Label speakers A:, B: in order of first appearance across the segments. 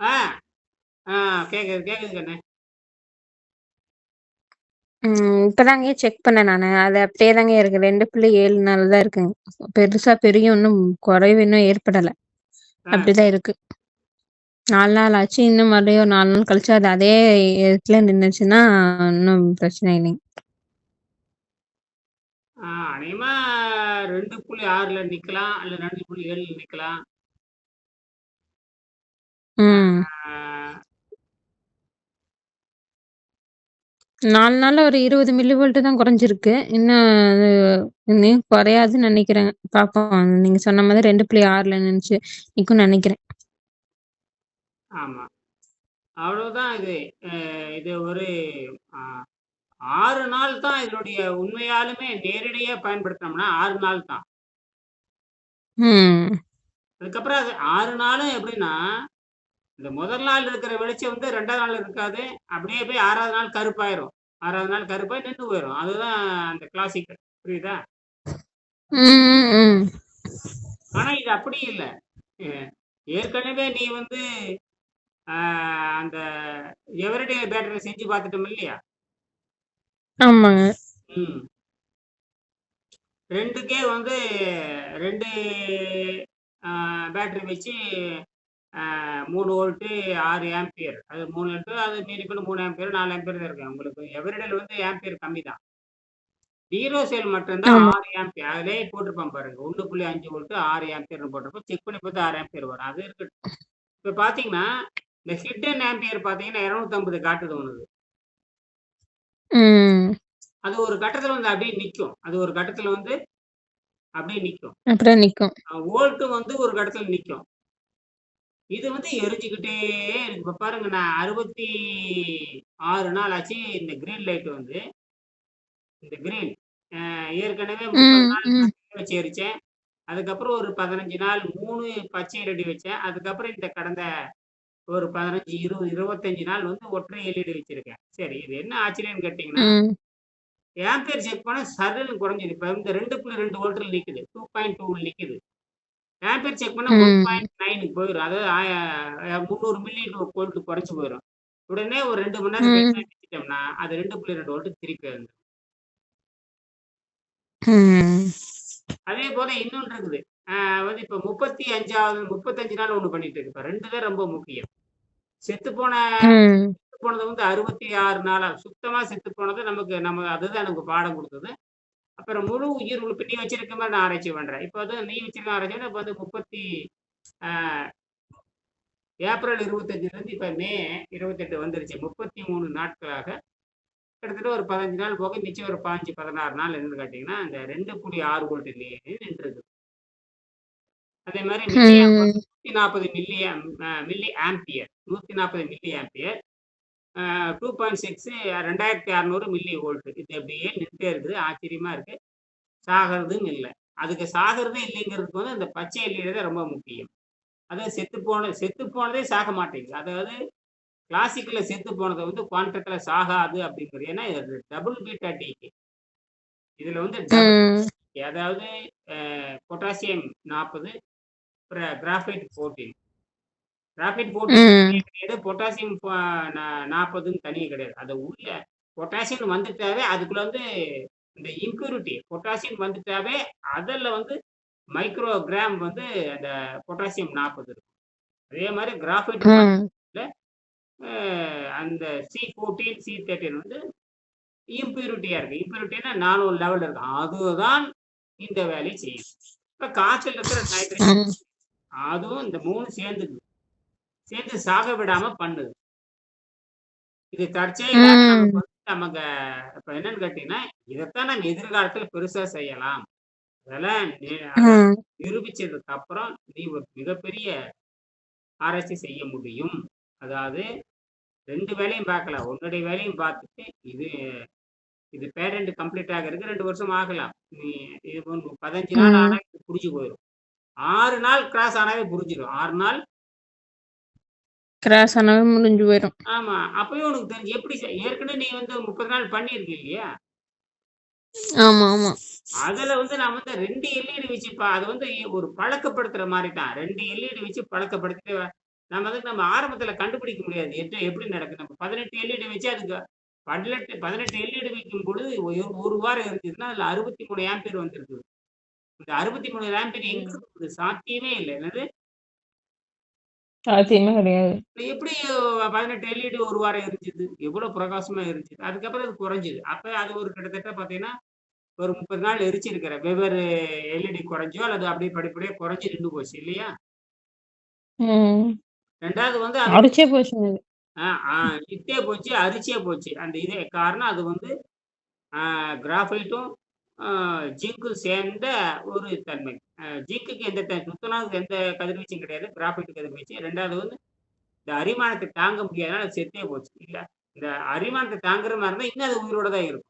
A: ஆ ஆ கேக்குது கேக்குது கண்ணு.
B: இப்பதாங்க செக் பண்ணேன் நானு. அது அப்படியே தாங்க இருக்கு. 2.74 தான் இருக்குங்க. பெருசா பெரிய ஒண்ணும் குறைவு இன்னும் ஏற்படல.
A: ஆ
B: அப்படிதான் இருக்கு. 4 நாள் ஆச்சு. இன்னும் மறுபடியும் ஒரு 4 நாள் கழிச்சு அது அதே இடத்துல நின்னுச்சுன்னா, ஒண்ணும் பிரச்சனை இல்லைங்க.
A: அநேகமா 2.6ல நிக்கலாம் அல்ல 2.7ல நிக்கலாம்.
B: ம்.
A: ஆ,
B: 4 நாள்ல ஒரு 20 மில்லி வோல்ட் தான் குறைஞ்சிருக்கு. இன்னும் அது இன்னும் குறையாதுன்னு நெனைக்கிறேங்க. பாப்போம். நீங்க சொன்ன மாதிரி 2.6ல நிக்கும்னு நெனைக்கிறேன்.
A: ஆமா. அவ்வளவுதான் இது. இது ஒரு ஆ 6 நாள் தான் இதனுடைய உண்மையாலுமே நேரடியா பயன்படுத்தினோம்னா 6 நாள் தான்.
B: ம்.
A: அதுக்கப்புறம் அது 6 நாளும் எப்படின்னா, இந்த முதல் நாள் இருக்கிற வெளிச்சம் வந்து 2வது நாள் இருக்காது. அப்படியே போய் 6வது நாள் கருப்பாயிரும். 6வது நாள் கருப்பாயி நின்னு போயிரும். அதுதான் அந்த கிளாசிக். புரியுதா?
B: ம், ம், ம்.
A: ஆனா இது அப்படி இல்ல. எ ஏற்கனவே நீ வந்து ஆ அந்த எவரிடே பேட்டரி செஞ்சு பார்த்துட்டோம் இல்லையா?
B: ஆமாங்க.
A: ம். 2க்கே வந்து 2 பேட்டரி வச்சு 3 வோல்ட்டு 6 ஆம்பியர். அது 3 வோல்ட்டு அது மீறி கூட 3 ஆம்பியர் 4 ஆம்பியர் தான் இருக்கு. உங்களுக்கு எவரிடேல வந்து ஆம்பியர் கம்மி தான். ஜீரோ செல் மட்டும் தான்
B: ஆமா.
A: 6 ஆம்பியர். அதிலேயே போட்டிருப்பான் பாருங்க. 1.5 வோல்ட் 6 ஆம்பியர்னு போட்டிருப்போம். செக் பண்ணி பார்த்தா 6 ஆம்பியர் வரும். அது இருக்கட்டும். இப்ப பார்த்தீங்கன்னா, இந்த ஹிட்டன் ஆம்பியர் பார்த்தீங்கன்னா 250 காட்டுது உனக்கு.
B: ம்.
A: அது ஒரு கட்டத்தில வந்து அப்படியே நிக்கும். அது ஒரு கட்டத்தில வந்து அப்படியே நிக்கும்.
B: அப்படியே நிக்கும்.
A: வோல்ட் வந்து ஒரு கட்டத்தில நிக்கும். இது வந்து எரிஞ்சுக்கிட்டே இருக்கு. இப்ப பாருங்க நான் 66 நாள் ஆச்சு இந்த கிரீன் லைட் வந்து இந்த கிரீன் ஏற்கனவே 30
B: ம்,
A: நாள்
B: ம்,
A: பச்சை வச்சு எரிச்சேன். அதுக்கப்புறம் ஒரு 15 நாள் 3 பச்சை ரெடி வச்சேன். அதுக்கப்புறம் இந்த கடந்த ஒரு 15, 20, 25 நாள் வந்து ஒற்றை எல்இடி வச்சிருக்கேன். சரி இது என்ன ஆச்சரியம்னு கேட்டீங்கன்னா,
B: ம்,
A: ஆம்பியர் செக் பண்ணா சர்ருன்னு குறைஞ்சது. இப்ப இந்த 2.2 வோல்ட்ல நிக்குது. 2.2ல நிக்குது. ஆம்பியர் செக் பண்ணா
B: ம்,
A: 1.9க்கு போயிரும். அதாவது 300 மில்லி வோல்ட் குறைஞ்சு போயிரும். உடனே ஒரு 2 மணி நேரம் கழிச்சு
B: ம்,
A: வச்சுட்டோம்னா, அது 2.2 வோல்ட் திருப்பி வந்துரும்.
B: ம்.
A: அதே போல இன்னொன்று இருக்குது. வந்து இப்ப 35 நாள் ஒண்ணு பண்ணிட்டு இருக்கு. இப்ப 2 தான் ரொம்ப முக்கியம். செத்துப்போன
B: ம்.
A: செத்து போனது வந்து 66 நாளா சுத்தமா செத்து போனது நம்ம அதுதான் எனக்கு பாடம் குடுத்தது. அப்புறம் முழு உயிர் உறுப்பு நீ வச்சிருக்க மாரி நான் ஆராய்ச்சி பண்றேன். இப்ப வந்து நீ வச்சிருக்க ஆராய்ச்சி இப்ப வந்து அ ஏப்ரல் 25லேருந்து இப்ப மே 28 வந்துருச்சு. 33 நாட்களாக கிட்டத்தட்ட ஒரு 15 நாள் போக மிச்சம் ஒரு 15, 16 நாள் என்னன்னு கேட்டீங்கன்னா, அந்த 2.6 வோல்ட்லயே நின்றுது. அதே மாரி மில்லி ஆம்ப் வந்து
B: ம்.
A: 140 milli ampere 140 milli ampere. 2.6 2600 milli volt. இது அப்படியே நின்னுட்டே இருக்குது. ஆச்சரியமா இருக்கு. சாகறதும் இல்ல. அதுக்கு சாகறதே இல்லைங்கிறதுக்கு வந்து அந்த பச்சை எல்இடி தான் ரொம்ப முக்கியம். அதாவது செத்து போனதே சாக மாட்டேங்குது. அதாவது கிளாசிக்கல்ல செத்து போனது வந்து குவாண்டத்துல சாகாது அப்படிங்கிறது. ஏன்னா இது டபுள் பீட்டா டிகே. இதுல வந்து டபுள்
B: ம்.
A: அதாவது பொட்டாசியம் 40 கிராஃபைட் 14. கிராஃபைட் 14
B: ம்.
A: தனியே கிடையாது. பொட்டாசியம் 40ன்னு தனியே கிடையாது. அது உள்ள பொட்டாசியம் வந்துட்டாவே அதுக்குள்ள வந்து இந்த இம்பியூரிட்டி பொட்டாசியம் வந்துட்டாவே அதுல வந்து மைக்ரோ கிராம் வந்து அந்த பொட்டாசியம் 40 இருக்கும். அதே மாரி கிராஃபைட்
B: ம்.
A: 14ல அந்த C14, C13 வந்து இம்பியூரிட்டியா இருக்கு. இம்பியூரிட்டினா 4 லெவல் இருக்கு. அதுதான் இந்த வேலைய செய்யும். இப்ப காய்ச்சல் இருக்கிற நைட்ரஜன்
B: ம்.
A: அதுவும் இந்த 3 சேர்ந்து சாக விடாம பண்ணுது. இது தற்செயலாக நமக்கு
B: ம்.
A: வந்து நமக்கு இப்ப என்னன்னு கேட்டீங்கன்னா, இதத்தான் நம்ம எதிர்காலத்துல பெருசா செய்யலாம். அதெல்லாம்
B: ம்.
A: நிரூபிச்சதுக்கு அப்புறம் நீ ஒரு மிகப்பெரிய ஆராய்ச்சி செய்ய முடியும். அதாவது 2 வேலையும் பார்க்கலாம். உன்னுடைய வேலையும் பார்த்துட்டு இது இது பேடன்ட் கம்ப்ளீட் ஆகறதுக்கு 2 வருஷம் ஆகலாம். நீ இது 15 நாள் ஆனா
B: ம்.
A: இது புரிஞ்சு போயிரும். 6 நாள் கிராஸ் ஆனாவே புரிஞ்சிரும். 6 நாள்
B: கிராஸ் ஆனாவே முடிஞ்சு போயிரும்.
A: ஆமா. அப்பவே உனக்கு தெரிஞ்சு எப்படி ஏற்கனவே நீ வந்து 30 நாள் பண்ணியிருக்க இல்லையா?
B: ஆமா, ஆமா.
A: அதுல வந்து நான் வந்து 2 எல்இடி வச்சு அது வந்து ஒரு பழக்கப்படுத்துற மாரி தான். 2 எல்இடி வச்சு பழக்கப்படுத்திட்டு நம்ம ஆரம்பத்துல கண்டுபிடிக்க முடியாது. எப்படி நடக்குது. நம்ம 18 எல்இடி வச்சு அதுக்கு 18 எல்இடி வைக்கும் பொழுது ஒரு வாரம் இருந்துச்சுன்னா, அதுல 63 ஆம்பியர் வந்திருக்குது. இந்த 63 ஆம்பியர் எங்க
B: ம்.
A: இருக்குது? சாத்தியமே இல்ல. என்னது?
B: சாத்தியமே கிடையாது.
A: எப்படி 18 எல்இடி ஒரு வாரம் எரிஞ்சுது? எவ்வளவு பிரகாசமா எரிஞ்சுது. அதுக்கப்புறம் அது குறைஞ்சுது. அப்ப அது ஒரு கிட்டத்தட்ட பார்த்தீங்கன்னா, ஒரு 30 நாள் எரிச்சிருக்கிறேன். வெவ்வேறு எல்இடி குறைஞ்சோ அல்லது அப்படியே படிப்படியா குறைஞ்சு நின்னு போச்சு இல்லையா?
B: ம்.
A: 2வது வந்து அது
B: அடிச்சே போச்சுங்க அது.
A: ஆ, ஆ இத்தே போச்சு, அரிச்சே போச்சு. அந்த இதே காரணம் அது வந்து கிராஃபைட்டும், ஜிங்க்கும் சேர்ந்த ஒரு தன்மை. ஜிங்க்குக்கு எந்த துத்தநாகத்துக்கு எந்த கதிர்வீச்சும் கிடையாது. கிராஃபைட் கதிர்வீச்சு. 2வது வந்து இந்த அரிமானத்த தாங்க முடியாதனால அது செத்தே போச்சு. இல்ல, இந்த அரிமானத்த தாங்குற மாரி இருந்தா இன்னும் அது உயிரோட தான் இருக்கும்.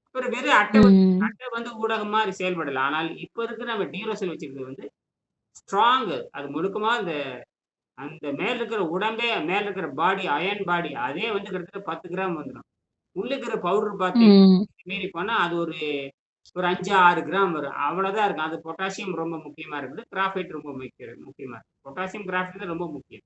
A: அப்புறம் வெறும்
B: ம்.
A: அட்டை வந்து ஊடகம் மாரி செயல்படல. ஆனால் இப்ப இருக்கிற நம்ம டியூரசெல் வச்சிருக்கிறது வந்து ஸ்ட்ராங். அது முழுக்கமா அந்த அந்த மேல இருக்கிற உடம்பே மேல இருக்கிற பாடி அயர்ன் பாடி அதே வந்து கிட்டத்தட்ட 10 கிராம் வந்துரும். உள்ள இருக்கிற பவுடர் பார்த்தீங்கன்னா,
B: ம்.
A: மீறி போனா அது ஒரு ஒரு 5, 6 கிராம் வரும். அவ்வளோதான் இருக்கும். அது பொட்டாசியம் ரொம்ப முக்கியமா இருக்குது. கிராஃபைட் ரொம்ப முக்கியமா இருக்கு. பொட்டாசியம், கிராஃபைட் தான் ரொம்ப முக்கியம்.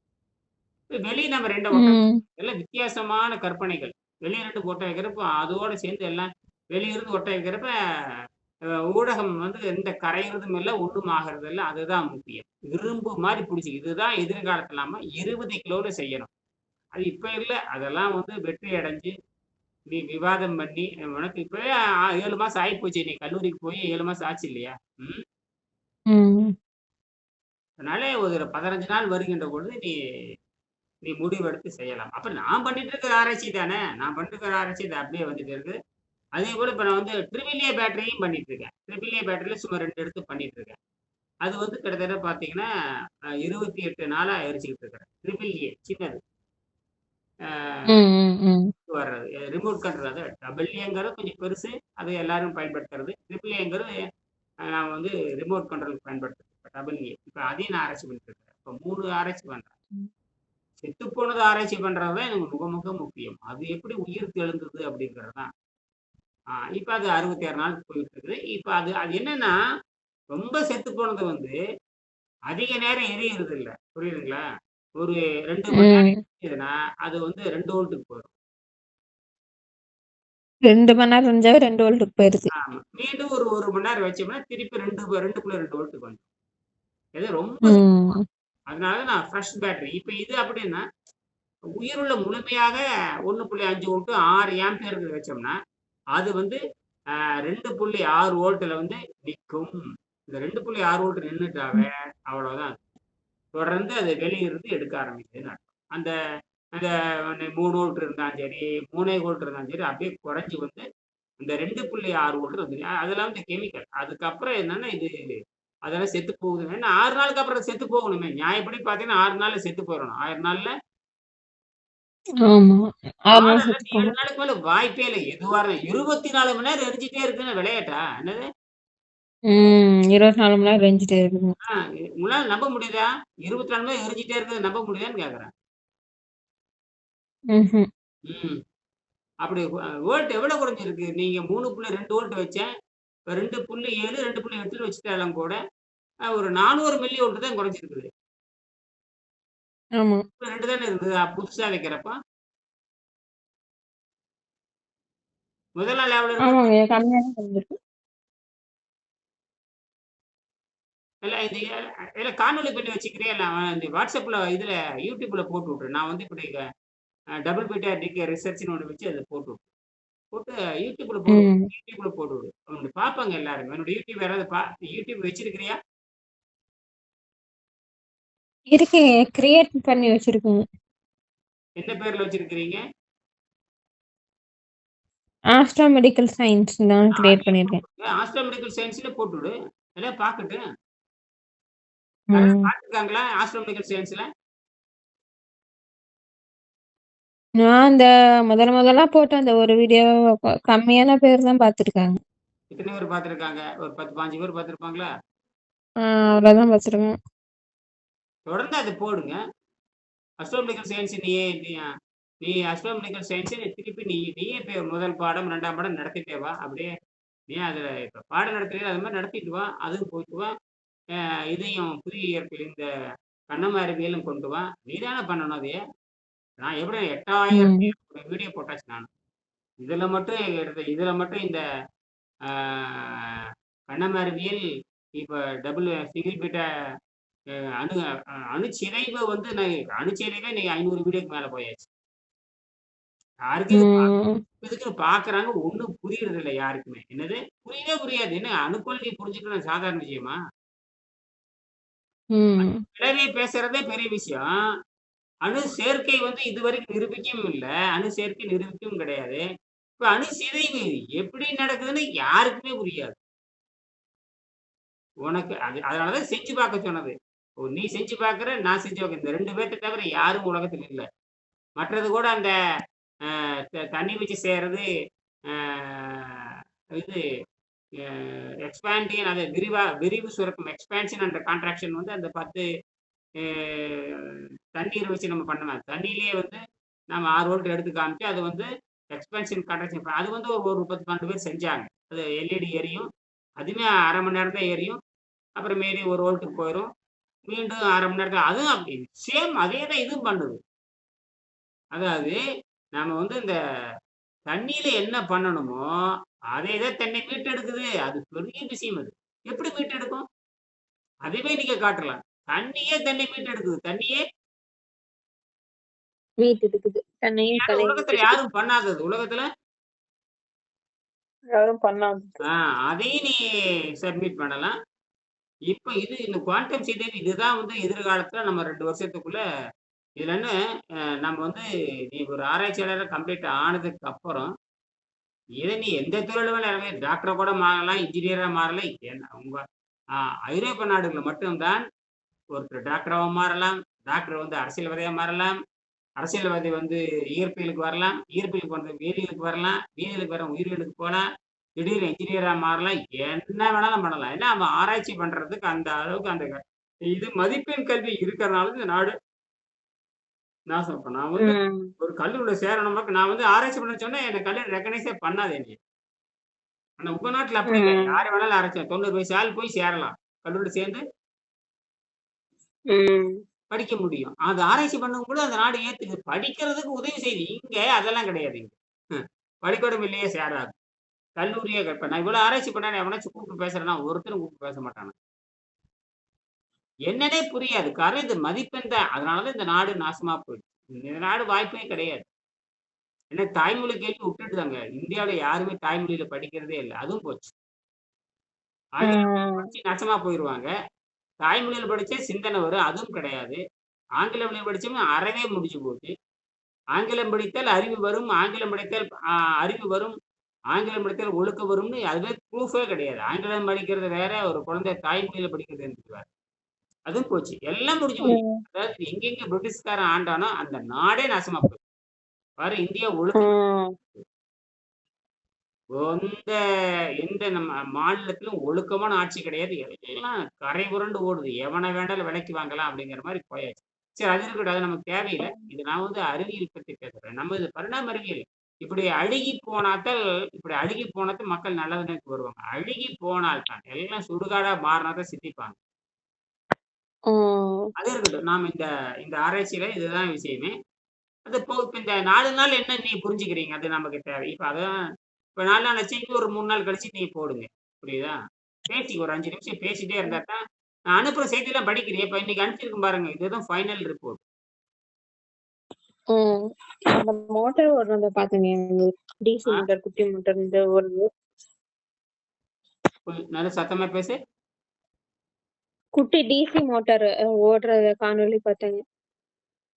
A: வெளிய நம்ம 2 ஒட்ட
B: ம்.
A: எல்லாம் வித்தியாசமான கற்பனைகள். வெளிய 2 ஒட்ட வைக்கிறப்ப, அதோட சேர்ந்து எல்லாம் வெளிய இருந்து ஒட்ட வைக்கிறப்ப, ஊடகம் வந்து எந்த கரையிறதும் இல்ல, ஒண்ணும் ஆகுறது இல்ல. அதுதான் முக்கியம். இரும்பு மாரி புடிச்சு இதுதான் எதிர்காலத்துல நாம 20 கிலோல செய்யணும். அது இப்ப இல்ல. அதெல்லாம் வந்து வெற்றி அடைஞ்சு, நீ விவாதம் பண்ணி, உனக்கு இப்பவே 7 மாசம் ஆயிப்போச்சு. நீ கல்லூரிக்கு போய் 7 மாசம் ஆச்சு இல்லையா? ம்.
B: ம்.
A: அதனால ஒரு 15 நாள் வருகின்ற பொழுது நீ நீ முடிவெடுத்து செய்யலாம். அப்ப நான் பண்ணிட்டு இருக்கிற ஆராய்ச்சி தானே! நான் பண்ணிட்டு இருக்கிற ஆராய்ச்சி இது அப்படியே வந்துட்டு இருக்கு. அதேபோல இப்ப நான் வந்து ட்ரிபிள் ஏ பேட்டரியும் பண்ணிட்டு இருக்கேன். ட்ரிபிள் ஏ பேட்டரில சும்மா 2 எடுத்து பண்ணிட்டு இருக்கேன். அது வந்து கிட்டத்தட்ட பார்த்தீங்கன்னா, 28 நாளா எரிச்சுக்கிட்டு இருக்கிறேன். ட்ரிபிள் ஏ சின்னது.
B: ம்.
A: அ
B: ம். ம்.
A: வர்றது. ரிமோட் கண்ட்ரோல் அது டபுள் ஏங்கிறது கொஞ்சம் பெருசு. அது எல்லாரும் பயன்படுத்துறது. ட்ரிபிள் ஏங்கிறது நான் வந்து ரிமோட் கண்ட்ரோலுக்கு பயன்படுத்துறது. இப்ப டபுள் ஏ. இப்ப அதையும் நான் ஆராய்ச்சி பண்ணிட்டு இருக்கிறேன். இப்ப 3 ஆராய்ச்சி பண்றேன்.
B: ம்.
A: செத்துப்போனத ஆராய்ச்சி பண்றது தான் எனக்கு முக்கியம். அது எப்படி உயிர் தெழுந்தது அப்படிங்கிறது தான். இப்ப அது 66 நாளுக்கு போயிட்டு இருக்குது. இப்ப அது அது என்னன்னா, ரொம்ப செத்து போனது வந்து அதிக நேரம் எரியிறது இல்ல. புரியுதுங்களா? ஒரு 2 மணி நேரம்
B: ம்.
A: எரியுதுன்னா, அது வந்து 2 வோல்ட்டுக்கு போயிரும்.
B: 2 மணி நேரம் செஞ்சாவே 2 வோல்ட்டுக்கு போயிருது.
A: ஆமா. மீண்டும் ஒரு 1 மணி நேரம் வச்சோம்னா, திருப்பி 2.2 வோல்ட்டுக்கு வந்துரும். இது ரொம்ப
B: ம்.
A: அதனால நான் ஃப்ரெஷ் பேட்டரி. இப்ப இது அப்படின்னா, உயிருள்ள முழுமையாக 1.5 வோல்ட் 6 ஆம்பியருக்கு வச்சோம்னா, அது வந்து 2.6 வோல்ட்ல வந்து நிக்கும். இந்த 2.6 வோல்ட்
B: ம்.
A: நின்னுட்டாவே அவ்வளோதான். தொடர்ந்து அது வெளிய இருந்து எடுக்க ஆரம்பிக்குதுன்னு அர்த்தம். அந்த அந்த 3 வோல்ட் இருந்தாலும் சரி, 3 வோல்ட் இருந்தாலும் சரி, அப்படியே குறைஞ்சு வந்து இந்த 2.6 வோல்ட் வந்து அதெல்லாம் வந்து கெமிக்கல். அதுக்கப்புறம் என்னன்னா இது அதெல்லாம் செத்து போகுது. ஏன்னா 6 நாளுக்கு அப்புறம் செத்து போகணுமே. நியாயப்படி பார்த்தீங்கன்னா 6 நாள்ல செத்து போயிறணும். 1000 நாள்ல
B: ஆமா. 6
A: 6
B: நாள்
A: அல்லது
B: செத்து
A: 7
B: போகும்.
A: நாளுக்கு மேல வாய்ப்பே இல்ல. எதுவா இருந்தாலும் 24 மணி நேரம் எரிஞ்சுட்டே இருக்குன்னு விளையாட்டா? என்னது?
B: 24 மணி நேரம் எரிஞ்சுட்டே இருக்குங்க.
A: ஆ உங்களால நம்ப முடியுதா? 24 மணி நேரம் எரிஞ்சுட்டே இருக்கிறத நம்ப முடியுதான்னு கேட்கிறேன்.
B: ம்ஹ்ம்.
A: ம். அப்படி வோல்ட் எவ்வளோ குறைஞ்சிருக்கு? நீங்க 3.2 வோல்ட் வச்சேன். இப்ப 2.7, 2.8ன்னு வச்சுட்டாலும் கூட, ஒரு 400 மில்லி வோல்ட் தான் குறைஞ்சிருக்குது.
B: ஆமா.
A: இப்ப 2 தானே இருந்தது புதுசா வைக்கிறப்ப. முதல் நாள் எவ்வளோ இருந்தது?
B: ஆமாங்க. கம்மியா தான் குறைஞ்சிருக்கு.
A: இல்ல இது இல்ல காணொளி பண்ணி வச்சுக்கிறியா? இல்ல இந்த WhatsAppல இதுல YouTubeல போட்டு விட்டுரு. நான் வந்து இப்படி டபுள் பீட்டா டிகே ரிசர்ச்ன்னு ஒண்ணு வச்சு அத போட்டு விட்டுரு. போட்டு YouTubeல போடு.
B: ம்.
A: YouTubeல போட்டு விடு. அவங்க பார்ப்பாங்க எல்லாருமே. என்னோட YouTube யாராவது YouTube வச்சிருக்கிறியா?
B: இருக்கேங்க. கிரியேட் பண்ணி வச்சிருக்கேங்க.
A: எந்த பேர்ல வச்சிருக்கிறீங்க?
B: ஆஸ்ட்ரோ மெடிக்கல் சயன்ஸ் தான் கிரியேட்
A: அதையும்
B: பண்ணியிருக்கேன்.
A: போட்டு ஆஸ்ட்ரோ மெடிக்கல் சயன்ஸ்ல போட்டு விடு. எல்லாம் பார்க்கட்டும். யாராவது
B: ம்.
A: பார்த்துருக்காங்களா? ஆஸ்ட்ரோ மெடிக்கல் சயன்ஸ்ல?
B: நான் இந்த முதலா போட்ட அந்த ஒரு வீடியோ கம்மியான பேர் தான் பார்த்துருக்காங்க.
A: எத்தன பேர் பார்த்துருக்காங்க? ஒரு 10, 15 பேர் பார்த்துருப்பாங்களா?
B: அவ்வளோதான் பார்த்துருக்கேன்.
A: தொடர்ந்து அத போடுங்க. அஸ்ட்ரோமெடிக்கல் சயன்ஸ் நீ அஸ்ட்ரோமெடிக்கல் சயன்ஸ் திருப்பி நீயே முதல் பாடம், 2ஆம் பாடம் நடத்திட்டே வா. அப்படியே நீ அதுல இப்ப பாடம் நடத்துறீல அது மாரி நடத்திட்டு வா. அதுவும் போயிட்டு வா. இதையும் புதிய இயற்பியல் இந்த கண்ணம அறிவியலும் கொண்டு வா. நீ தானே பண்ணணும் அதைய. நான் எப்படி 8000 வீடியோ போட்டாச்சு நான். இதுல மட்டும் இதுல மட்டும் இந்த கண்ணம அறிவியல் இப்ப டபுள் சிங்கிள் பீட்டா அணு அணுச்சிதைவு வந்து அணுச்சிதைவே நீங்க 500 வீடியோக்கு மேல போயாச்சு. யாருக்கு இதுக்கு பாக்குறாங்க, ஒண்ணும் புரியுறது இல்லை யாருக்குமே. என்னது புரியவே புரியாது. என்ன அணுக்கொள் நீ புரிஞ்சுக்கணும் சாதாரண விஷயமா? விளைவே பேசுறதே பெரிய விஷயம். அணு சேர்க்கை வந்து இதுவரைக்கும் நிரூபிக்கவும் இல்லை, அணு சேர்க்கை நிரூபிக்கவும் கிடையாது. இப்ப அணு சிதைவு எப்படி நடக்குதுன்னு யாருக்குமே புரியாது. உனக்கு அதனாலதான் செஞ்சு பார்க்க சொன்னது. நீ செஞ்சு பார்க்கற, நான் செஞ்சு பார்க்க. இந்த 2 பேர்த்த தவிர யாரும் உலகத்தில் இல்லை. மற்றது கூட அந்த தண்ணி வச்சு செய்யறது இது எக்ஸ்பாண்டியன், அது விரிவு சுரக்கும் எக்ஸ்பான்ஷன் அண்ட் கான்ட்ராக்ஷன் வந்து அந்த 10 தண்ணீர் வச்சு நம்ம பண்ணலாம். தண்ணியிலேயே வந்து நம்ம 6 வோல்ட் எடுத்து காமிச்சு அது வந்து எக்ஸ்பான்ஷன் கான்ட்ராக்ஷன் அது வந்து ஒரு 10-12 பேர் செஞ்சாங்க. அது எல்இடி எரியும், அதுவுமே 1/2 மணி நேரம் தான் எரியும். அப்புறம் மீறி 1 வோல்ட்டுக்கு போயிடும், மீண்டும் 1/2 மணி நேரத்தில். அதுவும் அப்படி சேம் அதே தான் இதுவும் பண்ணுது. அதாவது நம்ம வந்து இந்த தண்ணியில என்ன பண்ணணுமோ அதே தான் தண்ணி மீட்டெடுக்குது. அது பெரிய விஷயம். அது எப்படி மீட்டெடுக்கும்? அதுவே நீங்க காட்டலாம். தண்ணியே தண்ணி மீட்டெடுக்குது. தண்ணியே
B: மீட்டெடுக்குது.
A: உலகத்துல யாரும் பண்ணாதது. உலகத்துல
B: யாரும் பண்ணாது.
A: அதையும் நீ சப்மிட் பண்ணலாம். இப்ப இது இந்த குவாண்டம் சிதைவு இதுதான் வந்து எதிர்காலத்துல நம்ம 2 வருஷத்துக்குள்ள இதுல என்ன நம்ம வந்து நீ ஒரு ஆராய்ச்சியாளர் கம்ப்ளீட் ஆனதுக்கு அப்புறம் இதை நீ எந்த துறையில வேணா டாக்டரை கூட மாறலாம், இன்ஜினியரா மாறலாம். உங்க ஐரோப்பிய நாடுகளில் மட்டும்தான் ஒருத்தர் டாக்டராகவும் மாறலாம், டாக்டர் வந்து அரசியல்வாதியா மாறலாம், அரசியல்வாதி வந்து இயற்பியலுக்கு வரலாம், இயற்பியலுக்கு வந்து வேதியியலுக்கு வரலாம், வேதியியலுக்கு வர உயிரியலுக்கு போகலாம், திடீர்னு இன்ஜினியரா மாறலாம். என்ன வேணாலும் பண்ணலாம். ஏன்னா அவன் ஆராய்ச்சி பண்றதுக்கு அந்த அளவுக்கு அந்த இது மதிப்பெண் கல்வி இருக்கிறதுனால இந்த நாடு நாசம். இப்ப நான் வந்து ஒரு கல்லூரியில சேரணுமா, நான் வந்து ஆராய்ச்சி பண்ண சொன்னா எனக்கு கல்லூரி ரெகனைஸே பண்ணாது என்னைய. ஆனா உங்க நாட்டுல அப்படி இல்லை. யாரு வேணாலும் ஆராய்ச்சி 90 வயசு ஆள் போய் சேரலாம், கல்லூரியில சேர்ந்து படிக்க முடியும். அது ஆராய்ச்சி பண்ணும் கூட அந்த நாடு ஏத்துக்கு படிக்கிறதுக்கு உதவி செய்யுது. இங்க அதெல்லாம் கிடையாது. இங்க படிக்கணும் இல்லையே சேராது. கல்லூரியே இப்ப நான் இவ்வளவு ஆராய்ச்சி பண்ண எவனாச்சும் கூப்பிட்டு பேசுறேன்னா ஒருத்தரும் கூப்பிட்டு பேச மாட்டானு. என்னன்னே புரியாது. காரணம் இது மதிப்பெண் தான். அதனாலதான் இந்த நாடு நாசமா போயிடுச்சு. இந்த நாடு வாய்ப்பே கிடையாது. ஏன்னா தாய்மொழி கேள்வி விட்டுட்டுதாங்க. இந்தியாவில யாருமே தாய்மொழியில படிக்கிறதே இல்லை. அதுவும் போச்சு. நாசமா போயிருவாங்க. தாய்மொழியில் படிச்சே சிந்தனை வரும், அதுவும் கிடையாது. ஆங்கில மொழி படிச்சவங்க அறவே முடிஞ்சு போச்சு. ஆங்கிலம் படித்தால் அறிவு வரும், ஆங்கிலம் படித்தால் அறிவு வரும், ஆங்கிலம் படித்தால் ஒழுக்க வரும்னு அதுவே ப்ரூஃபே கிடையாது. ஆங்கிலம் படிக்கிறது வேற, ஒரு குழந்தை தாய்மொழியில படிக்கிறது வேற. அதுவும் போச்சு. எல்லாம் முடிஞ்சு போச்சு. அதாவது எங்கெங்க பிரிட்டிஷ்காரன் ஆண்டானோ அந்த நாடே நாசமா போச்சு. பாரு இந்தியா ஒழுக்கம் எந்த நம்ம மாநிலத்திலும் ஒழுக்கமான ஆட்சி கிடையாது. எல்லாம் கரை புரண்டு ஓடுது. எவனை வேண்டாலும் விலைக்கு வாங்கலாம் அப்படிங்கிற மாதிரி போயாச்சு. சரி, அது இருக்கட்டும், அது நமக்கு தேவையில்லை. இது நான் வந்து அறிவியல் பற்றி பேசுறேன். நம்ம இது பரிணாம அறிவியல். இப்படி அழுகி போனாத்தான் மக்கள் நல்லதுக்கு வருவாங்க. அழுகி போனால் தான் எல்லாம் சுடுகாடா மாறினாதான் சித்திப்பாங்க. அது இருக்கட்டும். நாம இந்த ஆராய்ச்சியில இதுதான் விஷயமே. அது இப்ப இந்த 4 நாள் என்ன நீ புரிஞ்சுக்கிறீங்க, அது நமக்கு தேவை. இப்ப அதான் இப்ப 4 நாள் வச்சுட்டு ஒரு 3 நாள் கழிச்சு நீ போடுங்க. புரியுதா? பேசி ஒரு 5 நிமிஷம் பேசிட்டே இருந்தா தான் நான் அனுப்புற செய்தியெல்லாம் படிக்கிறேன். இப்ப இன்னைக்கு அனுப்பிச்சிருக்கும் பாருங்க, இதுதான் ஃபைனல் ரிப்போர்ட்.
B: அந்த மோட்டார் ஓடுறத பாத்தீங்க, டிசி மோட்டார், குட்டி மோட்டார் இந்த ஓடுது.
A: நல்ல சத்தமா பேசு.
B: குட்டி டிசி மோட்டார் ஓடுறத காணொலி பார்த்தேங்க.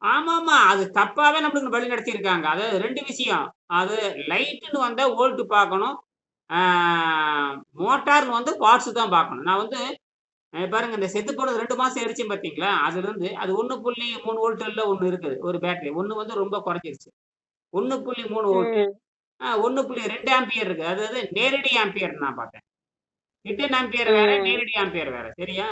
A: ஆமாமா, அது தப்பாவே நம்மளுக்கு வழி நடத்தி இருக்காங்க. அதாவது 2 விஷயம். அது லைட்டுன்னு வந்தா வோல்ட் பார்க்கணும், மோட்டார்னு வந்து வாட்ஸ் தான் பார்க்கணும். நான் வந்து பாருங்க, இந்த செத்து போனது 2 மாசம் எரிச்சு பார்த்தீங்களா, அதுல இருந்து அது 1.3 வோல்ட்ல ஒண்ணு இருக்குது, ஒரு பேட்டரி. ஒண்ணு வந்து ரொம்ப குறைஞ்சிருச்சு. 1.3 வோல்ட், 1.2 ஆம்பியர் இருக்கு. அதாவது நேரடி ஆம்பியர் நான் பார்த்தேன். ஹிடன் ஆம்பியர் வேற, நேரடி ஆம்பியர் வேற. சரியா?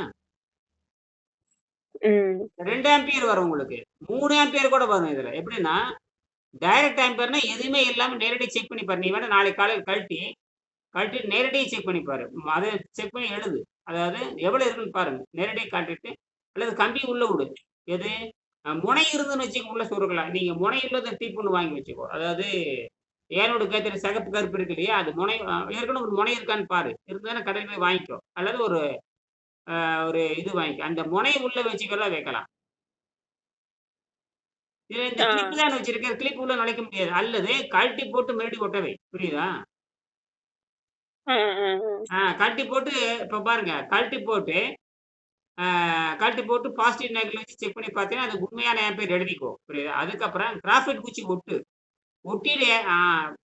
A: 2 ஆம்பியர் வரும் உங்களுக்கு, 3 ஆம்பியர் கூட வரும். இதுல எப்படின்னா டைரக்ட் ஆம்பியர்னா எதுவுமே இல்லாம நேரடி செக் பண்ணி பாரு. நீ வேணா நாளைக்கு காலையில் கழட்டி நேரடியாக செக் பண்ணி பாரு. அதை செக் பண்ணி எழுது. அதாவது எவ்வளவு இருக்குன்னு பாருங்க. நேரடியாக காட்டிட்டு அல்லது கம்பி உள்ள விடு. எது? முனை இருந்துன்னு வச்சுக்க உள்ள சொருகலாம். நீங்க முனை இல்லாத டீப் ஒண்ணு வாங்கி வச்சுக்கோ. அதாவது ஏனோடு கேட்கிற சிகப்பு கருப்பு இருக்கு இல்லையா? அது முனை ஏற்கனவே ஒரு முனை இருக்கான்னு பாரு. இருந்தா கடையில போய் வாங்கிக்கோ. அல்லது ஒரு இது வாங்கிக்கோ. அந்த முனை உள்ள வச்சுக்கலாம் வைக்கலாம். இதுல இந்த
B: ஆ.
A: கிளிப் தான் வச்சிருக்கேன். கிளிப் உள்ள நுழைக்க முடியாது. அல்லது கழட்டி போட்டு மறுபடியும் ஒட்ட வை. புரியுதா?
B: ஆ, ஆ, ஆ.
A: கழட்டி போட்டு இப்ப பாருங்க. கழட்டி போட்டு பாசிட்டிவ் நெகட்டிவ் வச்சு செக் பண்ணி பார்த்தீங்கன்னா, அது உண்மையான ஆம்பியர் எழுதிக்கோ. புரியுதா? அதுக்கப்புறம் கிராஃபைட் குச்சி ஒட்டு. ஒட்டிட்டு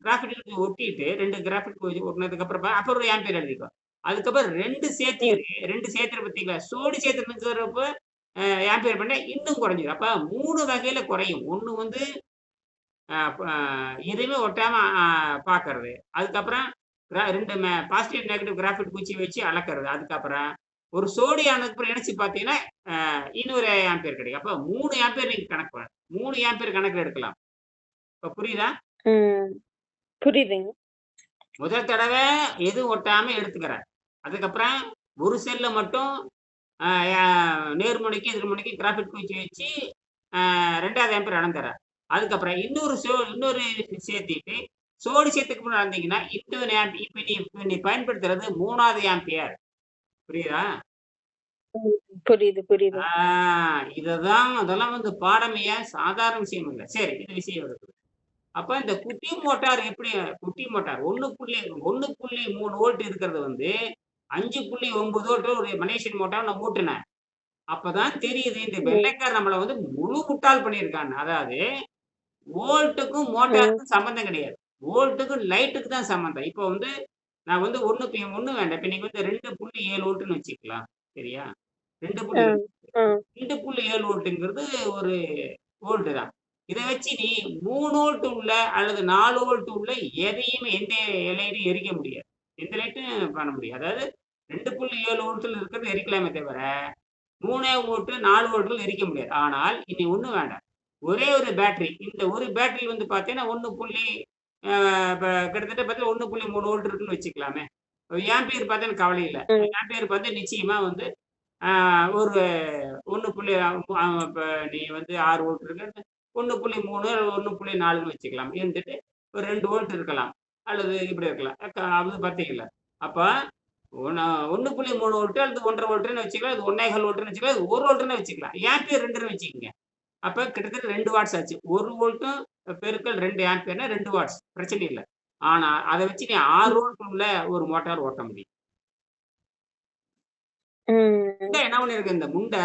A: கிராஃபைட் குச்சி ஒட்டிட்டு 2 கிராஃபைட் குச்சி ஒட்டுனதுக்கு அப்புறம் ஒரு ஆம்பியர் எழுதிக்கோ. அதுக்கப்புறம் 2
B: ம்.
A: 2 சேர்த்துரு பார்த்தீங்களா? சோடி சேர்த்துருக்கிறப்ப ஆம்பியர் பண்ணா இன்னும் குறைஞ்சிரும். அப்ப 3 வகையில குறையும். ஒண்ணு வந்து அ ப எதுவுமே ஒட்டாம பார்க்கறது. அதுக்கப்புறம் 2 பாசிட்டிவ், நெகட்டிவ் கிராஃபைட் குச்சி வச்சு அளக்கிறது. அதுக்கப்புறம் ஒரு சோடி ஆனதுக்கப்புறம் இணைச்சு பார்த்தீங்கன்னா, இன்னொரு ஆம்பியர் கிடைக்கும். அப்ப 3 ஆம்பியர் நீங்க கணக்கு பண்ணணும். 3 ஆம்பியர் கணக்குல எடுக்கலாம். இப்ப புரியுதா?
B: ம். புரியுதுங்க.
A: முதல் தடவை எதுவும் ஒட்டாம எடுத்துக்கிறேன். அதுக்கப்புறம் ஒரு செல்ல மட்டும் அ ய நேர்முனைக்கு, எதிர்முனைக்கு கிராஃபைட் குச்சி வச்சு 2வது ஆம்பியர் அளந்துர்றேன். அதுக்கப்புறம் இன்னொரு சேர்த்திட்டு சோடி சேர்த்துக்கு முன்னாடி அளந்தீங்கன்னா, இன்னொரு இப்ப நீ பயன்படுத்துறது 3வது ஆம்பியர். புரியுதா?
B: ம். புரியுது, புரியுது.
A: ஆ அதெல்லாம் வந்து பாடமையா சாதாரண விஷயம் இல்ல. சரி, இது விஷயம் இருக்குது. அப்ப இந்த குட்டி மோட்டார் 1.3 வோல்ட் இருக்கிறது வந்து 5.9 வோல்ட் ஒரு மலேசியன் மோட்டார் நான் ஓட்டுனேன். அப்பதான் தெரியுது இந்த
B: ம்.
A: வெள்ளைக்காரன் நம்மள வந்து முழு முட்டாள் பண்ணியிருக்கான்னு. அதாவது வோல்ட்டுக்கும்
B: ம்.
A: மோட்டாருக்கும் சம்மந்தம் கிடையாது. வோல்ட்டுக்கும் லைட்டுக்கு தான் சம்மந்தம். இப்போ வந்து நான் வந்து 1 வேண்டாம். இப்ப நீங்க வந்து 2.7 வோல்ட்ன்னு வச்சுக்கலாம். சரியா?
B: ஆ.
A: 2.7
B: ஆ.
A: 2.7 வோல்ட்ங்கிறது ஒரு வோல்ட் தான். இத வச்சு நீ 3 வோல்ட் உள்ள அல்லது 4 வோல்ட் உள்ள எதையுமே எந்த லைட்டும் எரிக்க முடியாது. எந்த லைட்டும் பண்ண முடியாது. அதாவது 2.7 வோல்ட்ல இருக்கிறது எரிக்கலாமே தவிர, 3 வோல்ட், 4 வோல்ட்ல எரிக்க முடியாது. ஆனால் இனி ஒண்ணும் வேண்டாம். ஒரே ஒரு பேட்டரி. இந்த ஒரு பேட்டரி வந்து பார்த்தீங்கன்னா, 1 புள்ளி அ இப்ப கிட்டத்தட்ட பார்த்தீங்கன்னா 1.3 வோல்ட் இருக்குன்னு வச்சுக்கலாமே. ஆம்பியர் பார்த்தா எனக்கு கவலை இல்ல.
B: ம்.
A: ஆம்பியர் பார்த்தா நிச்சயமா வந்து ஆ ஒரு 1 புள்ளி இப்ப நீ வந்து 6 வோல்ட் இருக்கு. 1.3 1.4ன்னு வச்சுக்கலாம். இருந்துட்டு ஒரு 2 வோல்ட் இருக்கலாம். அல்லது இப்படி இருக்கலாம். அது பார்த்தீங்கல்ல. அப்ப ஒண்ணு 1.3 வோல்ட் அல்லது 1 1/2 வோல்ட்ன்னு வச்சுக்கலாம். அது 1 1/2 வோல்ட்ன்னு வச்சுக்கலாம். அது 1 வோல்ட்ன்னு வச்சுக்கலாம். ஆம்பியர் 2ன்னு வச்சுக்கங்க. அப்ப கிட்டத்தட்ட 2 வாட்ஸ் ஆச்சு. 1 வோல்ட்டும் பெருக்கல் 2 ஆம்பியர்னா 2 வாட்ஸ். பிரச்சனை இல்ல. ஆனா அத வச்சு நீ 6
B: ம்.
A: வோல்ட் உள்ள ஒரு மோட்டார் ஓட்ட முடியும்.
B: ம்.
A: என்ன பண்ணிருக்கு இந்த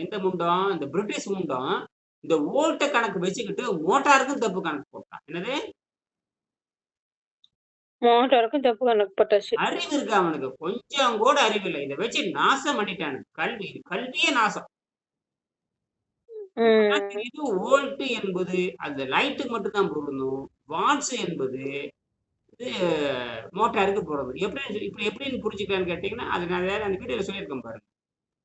A: எந்த முண்டம்? இந்த பிரிட்டிஷ் முண்டம், இந்த வோல்ட்ட கணக்கு வச்சுக்கிட்டு மோட்டாருக்கும் தப்பு கணக்கு போட்டான். என்னது?
B: மோட்டாருக்கும் தப்பு கணக்கு போட்டாச்சு.
A: அறிவு இருக்கு அவனுக்கு. கொஞ்சம் கூட அறிவு இல்ல. இத வச்சு நாசம் பண்ணிட்டானுங்க. கல்வியே நாசம். இப்பதான்
B: ம்.
A: தெரியுது வோல்ட் என்பது அந்த லைட்டுக்கு மட்டும் தான் பொருந்தும். வாட்ஸ் என்பது இது மோட்டாருக்கு பொருந்தும். இப்படி எப்படின்னு புரிஞ்சுக்கலான்னு கேட்டீங்கன்னா, அது நான் வேற அந்த வீடியோல சொல்லியிருக்கேன் பாருங்க.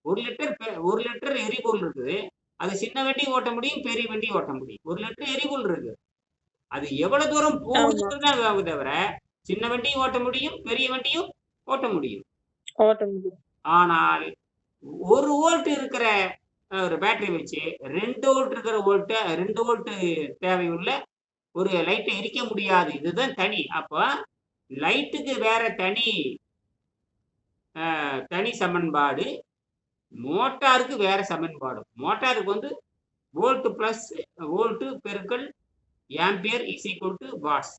A: 1 லிட்டர் எரிபொருள் இருக்குது. அது சின்ன வண்டியும் ஓட்ட முடியும், பெரிய வண்டியும் ஓட்ட முடியும். 1 லிட்டர் எரிபொருள் இருக்கு. அது எவ்வளவு தூரம்
B: ஆமா.
A: போகுதுங்கிறது தான் ஆகுமே தவிர, சின்ன வண்டியும் ஓட்ட முடியும், பெரிய வண்டியும் ஓட்ட முடியும்.
B: ஓட்ட முடியும்.
A: ஆனால் 1 வோல்ட் இருக்கிற ஒரு பேட்டரி வச்சு 2 வோல்ட் இருக்கிற 2 வோல்ட் தேவையுள்ள ஒரு லைட்ட எரிக்க முடியாது. இதுதான் தனி. அப்ப லைட்டுக்கு வேற தனி சமன்பாடு. மோட்டாருக்கு வேற சமன்பாடு. மோட்டாருக்கு வந்து வோல்ட் பிளஸ் வோல்ட் பெருக்கல் ampere is equal to watts.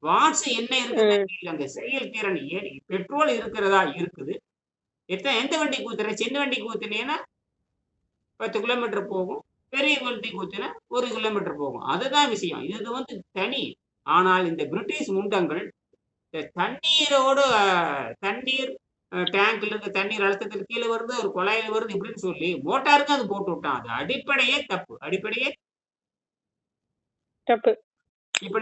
A: Watts என்ன இருக்குதுன்னா
B: ம்.
A: அந்த செயல்திறன் பெட்ரோல் இருக்கிறதா இருக்குது. எந்த வண்டிக்கு ஊத்துற? சின்ன வண்டிக்கு ஊத்துனீங்கன்னா 10 கிலோமீட்டர் போகும். பெரிய வண்டிக்கு ஊத்துனா 1 கிலோமீட்டர் போகும். அதுதான் விஷயம். இது வந்து தனி. ஆனால் இந்த பிரிட்டிஷ் முண்டங்கள் இந்த தண்ணீர் டேங்க்ல இருக்க தண்ணீர் அழுத்தத்திற்கு கீழ வருது, ஒரு குழாயில வருது இப்படின்னு சொல்லி மோட்டாருக்கு அது போட்டு விட்டான். அது அடிப்படையே தப்பு. அடிப்படையே
B: தப்பு.
A: இப்ப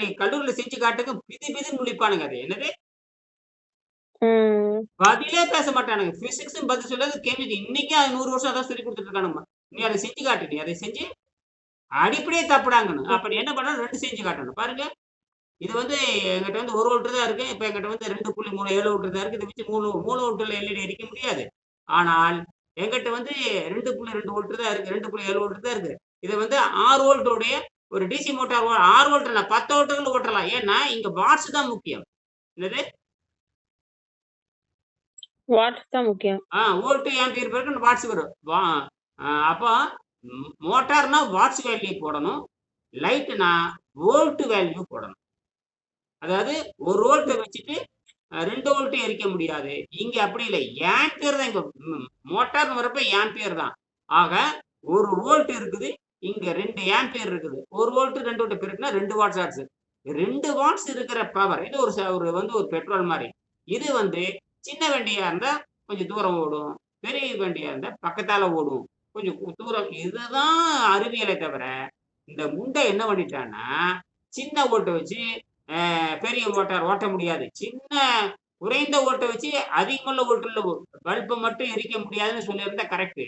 A: நீ கல்லூரில செஞ்சு காட்டுங்க பிதி பிதின்னு முழிப்பானுங்க அது. என்னது?
B: ம்.
A: பதிலே பேச மாட்டானுங்க. பிசிக்ஸ்ன்னு பதில் சொல்லாது கெமிஸ்ட்ரி. இன்னைக்கும் அது 100 வருஷம் அதான் சொல்லிக் குடுத்துட்டு இருக்கானுங்க. நீ அத செஞ்சு காட்டு. நீ அத செஞ்சு அடிப்படையே தப்புடாங்கன்னு. அப்ப நீ என்ன பண்ணணும் 2 செஞ்சு காட்டணும். பாருங்க. இது வந்து என்கிட்ட வந்து 1 வோல்ட் தான் இருக்கு. இப்ப என்கிட்ட வந்து 2.37 வோல்ட் தான் இருக்கு. இத வச்சு 3 வோல்ட்ல எல்இடி எரிக்க முடியாது. ஆனால் என்கிட்ட வந்து 2.2 வோல்ட் தான் இருக்கு, 2.7 வோல்ட் தான் இருக்கு. இதை வந்து 6 வோல்ட்டோடைய ஒரு டிசி மோட்டார் 6 வோல்ட் இல்ல 10 வோல்ட்டுகள் ஓட்டலாம். ஏன்னா இங்க வாட்ஸ் தான் முக்கியம். என்னது
B: வாட்ஸ் தான் முக்கியம்.
A: வோல்ட் ஆம்பியர் பிறகு வாட்ஸ் வரும். அப்போ மோட்டார்னா வாட்ஸ் வேல்யூ போடணும், லைட்னா வோல்ட் வேல்யூ போடணும். அதாவது 1 வோல்ட்டை வச்சுட்டு 2 வோல்ட் எரிக்க முடியாது. இங்க அப்படி இல்லை, ஆம்பியர் தான். இங்க மோட்டார்னு வரப்ப ஆம்பியர் தான். ஆக 1 வோல்ட் இருக்குது, இங்க 2 ஆம்பியர் இருக்குது. 1 வோல்ட் 2 வோல்ட் பெருக்குனா 2 வாட்ஸ் ஆச்சு. 2 வாட்ஸ் இருக்கிற பவர் இது ஒரு வந்து ஒரு பெட்ரோல் மாதிரி. இது வந்து சின்ன வண்டியா இருந்தா கொஞ்சம் தூரம் ஓடும், பெரிய வண்டியா இருந்தா பக்கத்தால ஓடும், கொஞ்சம் தூரம். இதுதான் அறிவியலை தவிர இந்த முண்டை என்ன பண்ணிட்டான்னா சின்ன ஓட்டை வச்சு பெரிய மோட்டார் ஓட்ட முடியாது, சின்ன குறைந்த ஓட்டை வச்சு அதிகமுள்ள ஓட்டுள்ள பல்பை மட்டும் எரிக்க முடியாதுன்னு சொல்லியிருந்தா கரெக்ட்.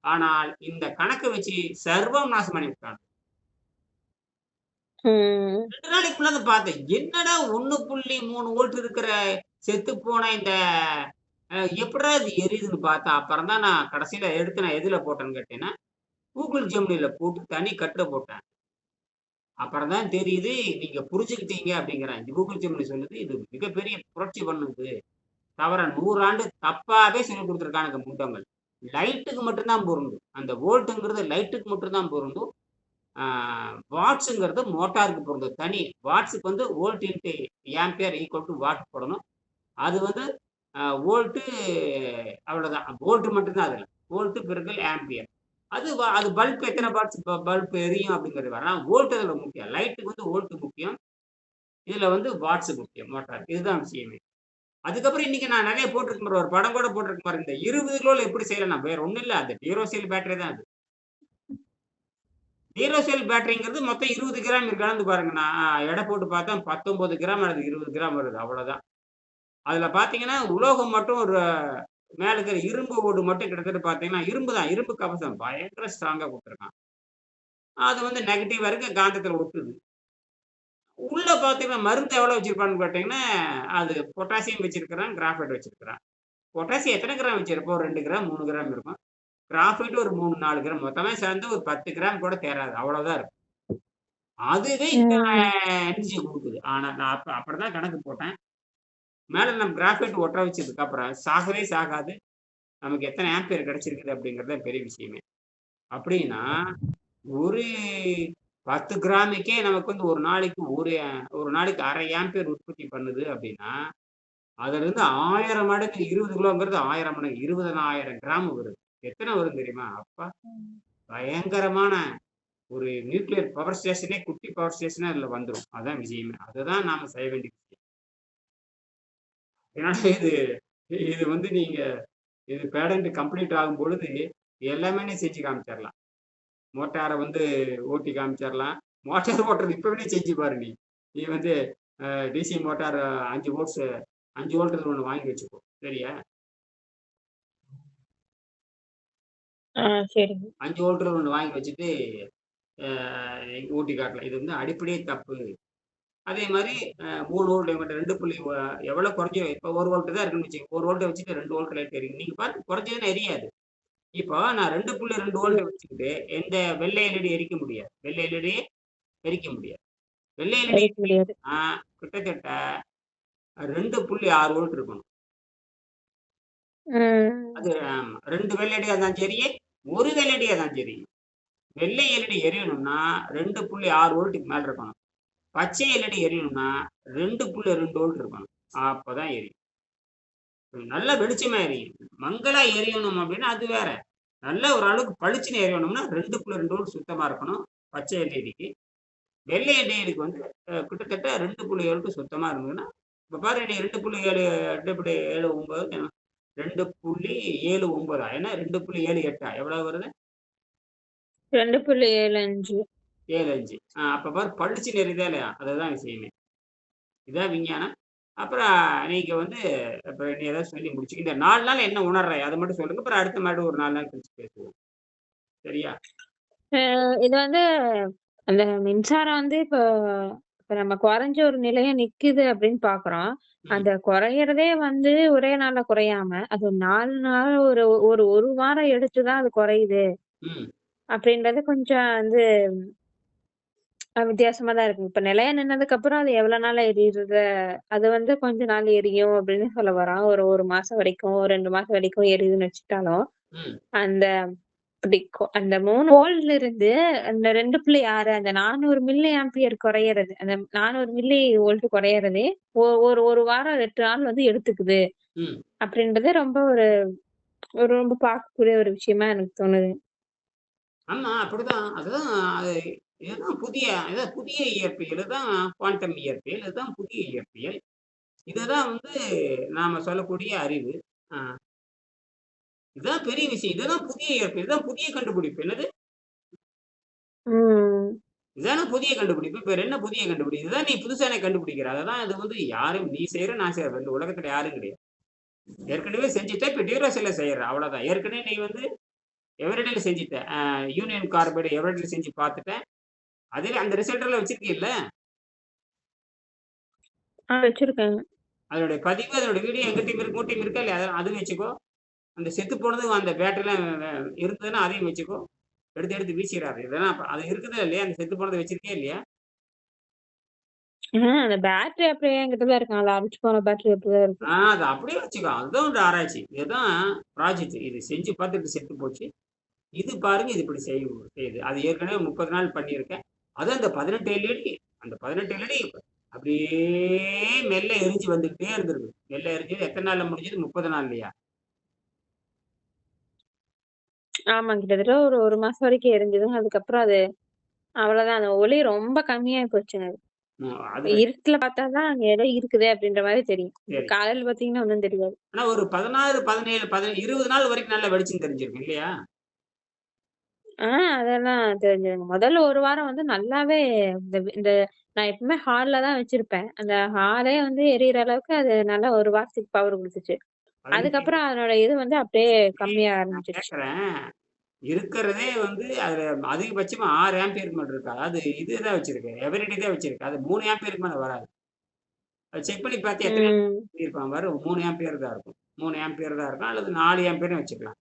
A: ஆனால் இந்த கணக்கு வச்சு சர்வம் நாசம் பண்ணிவிட்டாங்க. 2 நாளைக்கு முன்னாடி பார்த்தேன், என்னடா 1.3 வோல்ட் இருக்கிற செத்து போன இந்த எப்படா இது எரியுதுன்னு பார்த்தா, அப்புறம் தான் நான் கடைசியில எடுத்து நான் எதுல போட்டேன்னு கேட்டேன்னா கூகுள் ஜெமினில போட்டு தனி கட்டுல போட்டேன். அப்புறம் தான் தெரியுது நீங்க புரிஞ்சுக்கிட்டீங்க அப்படிங்கிறான். கூகுள் ஜெமினி சொல்லுது இது மிகப்பெரிய புரட்சி பண்ணுது. தவிர 100 ஆண்டு தப்பாவே சொல்லி கொடுத்துருக்கானுங்க முண்டங்கள். லைட்டுக்கு மட்டும்தான் பொருந்தும், அந்த வோல்ட்டுங்கிறது லைட்டுக்கு மட்டும்தான் பொருந்தும். வாட்ஸுங்கிறது மோட்டாருக்கு பொருந்தும். தனி வாட்ஸுக்கு வந்து volt into ampere equal to what போடணும். அது வந்து வோல்ட்டு, அவ்வளோதான். வோல்ட் மட்டும்தான் அதில், வோல்ட்டு பெருக்கல் ஆம்பியர். அது பல்ப் எத்தனை வாட்ஸ் பல்ப் எரியும் அப்படிங்கிறது வர. வோல்ட் அதில் முக்கியம். லைட்டுக்கு வந்து வோல்ட் முக்கியம், இதில் வந்து வாட்ஸ் முக்கியம் மோட்டார். இதுதான் விஷயமே. அதுக்கப்புறம் இன்னைக்கு நான் நிறைய போட்டிருக்கேன், ஒரு படம் கூட போட்டிருக்க பாருங்க. இந்த 20 கிலோல எப்படி செய்யலாம், வேற ஒன்றும் இல்லை, அது டியூரோசெல் பேட்டரி தான். அது டியூரோசெல் பேட்டரிங்கிறது மொத்தம் 20 கிராம் இருக்கான்னு பாருங்க. நான் எடை போட்டு பார்த்தா 19 கிராம் அல்லது 20 கிராம் வருது, அவ்வளோதான். அதில் பார்த்தீங்கன்னா உலோகம் மட்டும் ஒரு மேலே இருக்கிற இரும்பு ஓடு மட்டும் கிட்டத்தட்ட பார்த்தீங்கன்னா இரும்பு தான், இரும்பு கவசம் பயங்கர ஸ்ட்ராங்காக கொடுத்துருக்கான். அது வந்து நெகட்டிவ் வரைக்கும் காந்தத்தில் ஒட்டுது. உள்ள பார்த்தீங்கன்னா மருந்து எவ்வளோ வச்சிருப்பான்னு கேட்டிங்கன்னா அது பொட்டாசியம் வச்சிருக்கிறான், கிராஃபைட் வச்சிருக்கிறான். பொட்டாசியம் எத்தனை கிராம் வச்சிருப்போம், 2 கிராம் 3 கிராம் இருக்கும். கிராஃபைட் ஒரு 3-4 கிராம், மொத்தமே சேர்ந்து ஒரு 10 கிராம் கூட தேராது, அவ்வளோதான் இருக்கும். அதுவே இந்த எனர்ஜி கொடுக்குது. ஆனால் நான் அப்படிதான் கணக்கு போட்டேன். மேலே நம்ம கிராஃபைட் ஒட்ட வச்சதுக்கு அப்புறம் சாகவே சாகாது, நமக்கு எத்தனை ஆம்பியர் கிடைச்சிருக்குது அப்படிங்கிறது பெரிய விஷயமே. அப்படின்னா ஒரு 10 கிராமுக்கே நமக்கு வந்து ஒரு நாளைக்கு 1/2 ஆம்பியர் உற்பத்தி பண்ணுது அப்படின்னா அதுல இருந்து 1000 மடங்கு 20 கிலோங்கிறது 1000 மடங்கு 20,000 கிராம் வருது. எத்தனை வரும் தெரியுமா? அப்பா, பயங்கரமான ஒரு நியூக்ளியர் பவர் ஸ்டேஷனே, குட்டி பவர் ஸ்டேஷனே அதுல வந்துடும். அதான் விஷயமே. அதுதான் நாம செய்ய வேண்டிய விஷயம். ஏன்னா இது வந்து நீங்க இது பேடன்ட் கம்ப்ளீட் ஆகும் பொழுது எல்லாமே செஞ்சு காமிச்சிடலாம். மோட்டாரை வந்து ஓட்டி காமிச்சிடலாம். மோட்டார் ஓட்டுறது இப்பவே செஞ்சு பாரு. நீ வந்து டிசி மோட்டார் 5 வோல்ட் ஒன்று வாங்கி வச்சுக்கோ, சரியா? 5 வோல்ட் ஒன்று வாங்கி வச்சுட்டு ஊட்டி காட்டலாம். இது வந்து அடிப்படையே தப்பு. அதே மாதிரி 3 வோல்ட் 2 எவ்வளோ குறைஞ்சிடும். இப்போ 1 வோல்ட் தான் இருக்குன்னு வச்சுக்கோங்க. 1 வோல்ட்டை வச்சுட்டு 2 வோல்ட் லைட் எரியும். நீங்கள் பாருங்க, குறைஞ்சதுன்னு எரியாது. இப்போ நான் 2.2 வோல்ட்டை வச்சுக்கிட்டு எந்த வெள்ளை எல்இடி எரிக்க முடியாது, வெள்ளை எல்இடியே எரிக்க முடியாது. வெள்ளை எல்இடி கிட்டத்தட்ட 2.6 வோல்ட் இருக்கணும். அது 2 வெள்ளை எல்இடியா தான் சரி, ஒரு வெள்ளை எல்இடியா தான் சரி. வெள்ளை எல்இடி எரியணும்னா 2.6 வோல்ட்டுக்கு மேல இருக்கணும். பச்சை எல்இடி எரியணும்னா 2.2 வோல்ட் இருக்கணும். அப்பதான் எரியும், நல்ல வெளிச்சமா எரியும். மங்களா எரியணும் அப்படின்னா அது வேற. நல்ல ஒரு அளவுக்கு பளிச்சுன்னு எரியணும்னா 2.2 வோல்ட் சுத்தமா இருக்கணும் பச்சை எல்இடிக்கு. வெள்ளை எல்இடிக்கு வந்து கிட்டத்தட்ட 2.7 சுத்தமா இருந்ததுன்னா, இப்போ பாரு 2.7 2.79 2.79 ஏன்னா 2.78 எவ்வளவு வருது? 2.75. அப்ப பாரு பளிச்சு நெறிதா இல்லையா? அதுதான் விஷயமே. இதான் விஞ்ஞானம். அப்புறம் நீங்க வந்து அப்புறம் நீ ஏதாவது சொல்லி முடிச்சு இந்த 4 நாள் என்ன உணர்ற அதை மட்டும் சொல்லுங்க. அப்புறம் அடுத்த மாதிரி ஒரு 4 நாள் கழிச்சு பேசுவோம், சரியா?
B: இது வந்து அந்த மின்சாரம் வந்து இப்போ இப்ப நம்ம குறைஞ்ச ஒரு நிலையா நிக்குது அப்படின்னு பார்க்குறோம்.
A: ம்,
B: அந்த குறையறதே வந்து ஒரே நாள்ல குறையாம, அது 4 நாள் ஒரு ஒரு 1 வாரம் எடுத்து தான் அது குறையுது.
A: ம்.
B: அப்படின்றது கொஞ்சம் வந்து வித்தியாசமா தான் இருக்கு. இப்ப நிலையா நின்னதுக்கப்புறம் அது எவ்வளோ நாள் எரியுறது, அது வந்து கொஞ்ச நாள் எரியும் அப்படின்னு சொல்ல வரோம். ஒரு 1 மாசம் வரைக்கும், 2 மாசம் வரைக்கும் எரியுதுன்னு வச்சுக்கிட்டாலும்,
A: ம்.
B: அந்த அப்படி அந்த 3 வோல்ட்ல இருந்து அந்த 2.6 அந்த 400 மில்லி ஆம்பியர் குறையறது. அந்த 400 மில்லி வோல்ட் குறையறதே ஒரு 1 வாரம் 8 நாள் வந்து எடுத்துக்குது.
A: ம்.
B: அப்படின்றது ரொம்ப ஒரு ஒரு ரொம்ப பார்க்கக்கூடிய ஒரு விஷயமா எனக்கு தோணுது.
A: ஆமா, அப்படிதான். அதுதான் அது இதுதான் புதிய இயற்பியல். இதுதான் குவாண்டம் இயற்பியல். இதுதான் புதிய இயற்பியல். இதுதான் வந்து நாம சொல்லக்கூடிய அறிவு. ஆ இதுதான் பெரிய விஷயம். இதுதான் புதிய இயற்பியல். இதுதான் புதிய கண்டுபிடிப்பு. என்னது?
B: ம்.
A: இதானே புதிய கண்டுபிடிப்பு. இப்ப வேற என்ன புதிய கண்டுபிடிப்பு? இதுதான் நீ புதுசானே கண்டுபிடிக்கிற. அததான் இது வந்து யாரும் நீ செய்ற, நான் செய்றேன். இந்த உலகத்துல யாரும் கிடையாது. ஏற்கனவே செஞ்சுட்ட, இப்ப டியூராசெல்ல செய்யற. அவ்வளவுதான். ஏற்கனவே நீ வந்து எவரிடைல செஞ்சுட்ட. யூனியன் கார்பைடு எவரிடைல செஞ்சு பார்த்துட்ட. அதுவே அந்த ரிசல்ட் எல்லாம் வச்சிருக்கீல்ல?
B: வச்சிருக்கேங்க.
A: அதனுடைய பதிவு, அதனுடைய வீடியோ எங்கிட்டயும் இருக்கு, உன்கிட்டயும் இருக்கா இல்லையா? அதுவும் வச்சுக்கோ. அந்த செத்து போனதும் அந்த பேட்டரிலாம் இருந்ததுன்னா அதையும் வச்சுக்கோ. எடுத்து எடுத்து வீசிறாத. இதெல்லாம் அது இருக்குதா இல்லையா? அந்த செத்து போனத வச்சிருக்கியா இல்லையா?
B: அந்த பேட்டரி அப்படியே என்கிட்ட தான் இருக்கு. அதுல அடிச்சு போன பேட்டரி அப்படிதான் இருக்கு.
A: அத அப்படியே வச்சுக்கோ. அதுதான் ஒரு ஆராய்ச்சி. இதுதான் ப்ராஜெக்ட். இது செஞ்சு பார்த்துட்டு செத்து போச்சு. இது பாருங்க, இது இப்படி செய்யுது. அது ஏற்கனவே 30 நாள் பண்ணியிருக்கேன். அதுவும் அந்த 18 எல்இடி அந்த 18 எல்இடி அப்படியே மெல்ல எரிஞ்சு வந்துகிட்டே இருந்திருக்கு. மெல்ல எரிஞ்சது எத்தன நாள்ல முடிஞ்சது? 30 நாள்லயா?
B: ஆமா. கிட்டத்தட்ட ஒரு 1 மாசம் வரைக்கும் எரிஞ்சதுங்க. அதுக்கப்புறம் அது அவ்வளோதான். அந்த ஒளி ரொம்ப கம்மியாயி போச்சுங்க அது.
A: அது
B: இருட்டுல பார்த்தா தான் அங்க ஏதோ இருக்குது அப்படின்ற மாரி தெரியும். இப்ப
A: சரி.
B: காலையில பார்த்தீங்கன்னா ஒண்ணும் தெரியாது.
A: ஆனா ஒரு 16, 17, 20 நாள் வரைக்கும் நல்லா வெளிச்சம் தெரிஞ்சிருக்கும் இல்லையா?
B: ஆ அதெல்லாம் தெரிஞ்சதுங்க. முதல்ல 1 வாரம் வந்து நல்லாவே இந்த இந்த நான் எப்பவுமே ஹால்ல தான் வச்சிருப்பேன். அந்த ஹாலே வந்து எரியிற அளவுக்கு அது நல்லா 1 வாரத்துக்கு பவர் குடுத்துச்சு.
A: 18
B: அதுக்கப்புறம் அதனோட இது வந்து அப்படியே கம்மிய
A: நான்
B: ஆரம்பிச்சுருச்சு.
A: கேட்கிறேன். இருக்கிறதே வந்து அதுல அதிகபட்சமா 6 ஆம்பியருக்கு மேல இருக்கு. அதாவது இதுதான் வச்சிருக்கு. எவரிடி தான் வச்சிருக்கு. அது 3 ஆம்பியருக்கு மேல வராது. அது செக் பண்ணி பார்த்து எத்தன
B: ம்.
A: ஆம்பியர் இருப்பான் பாரு. 3 ஆம்பியர் தான் இருக்கும். 3 ஆம்பியர் தான் இருக்கும். அல்லது 4 ஆம்பியர்னு வச்சுக்கலாம்.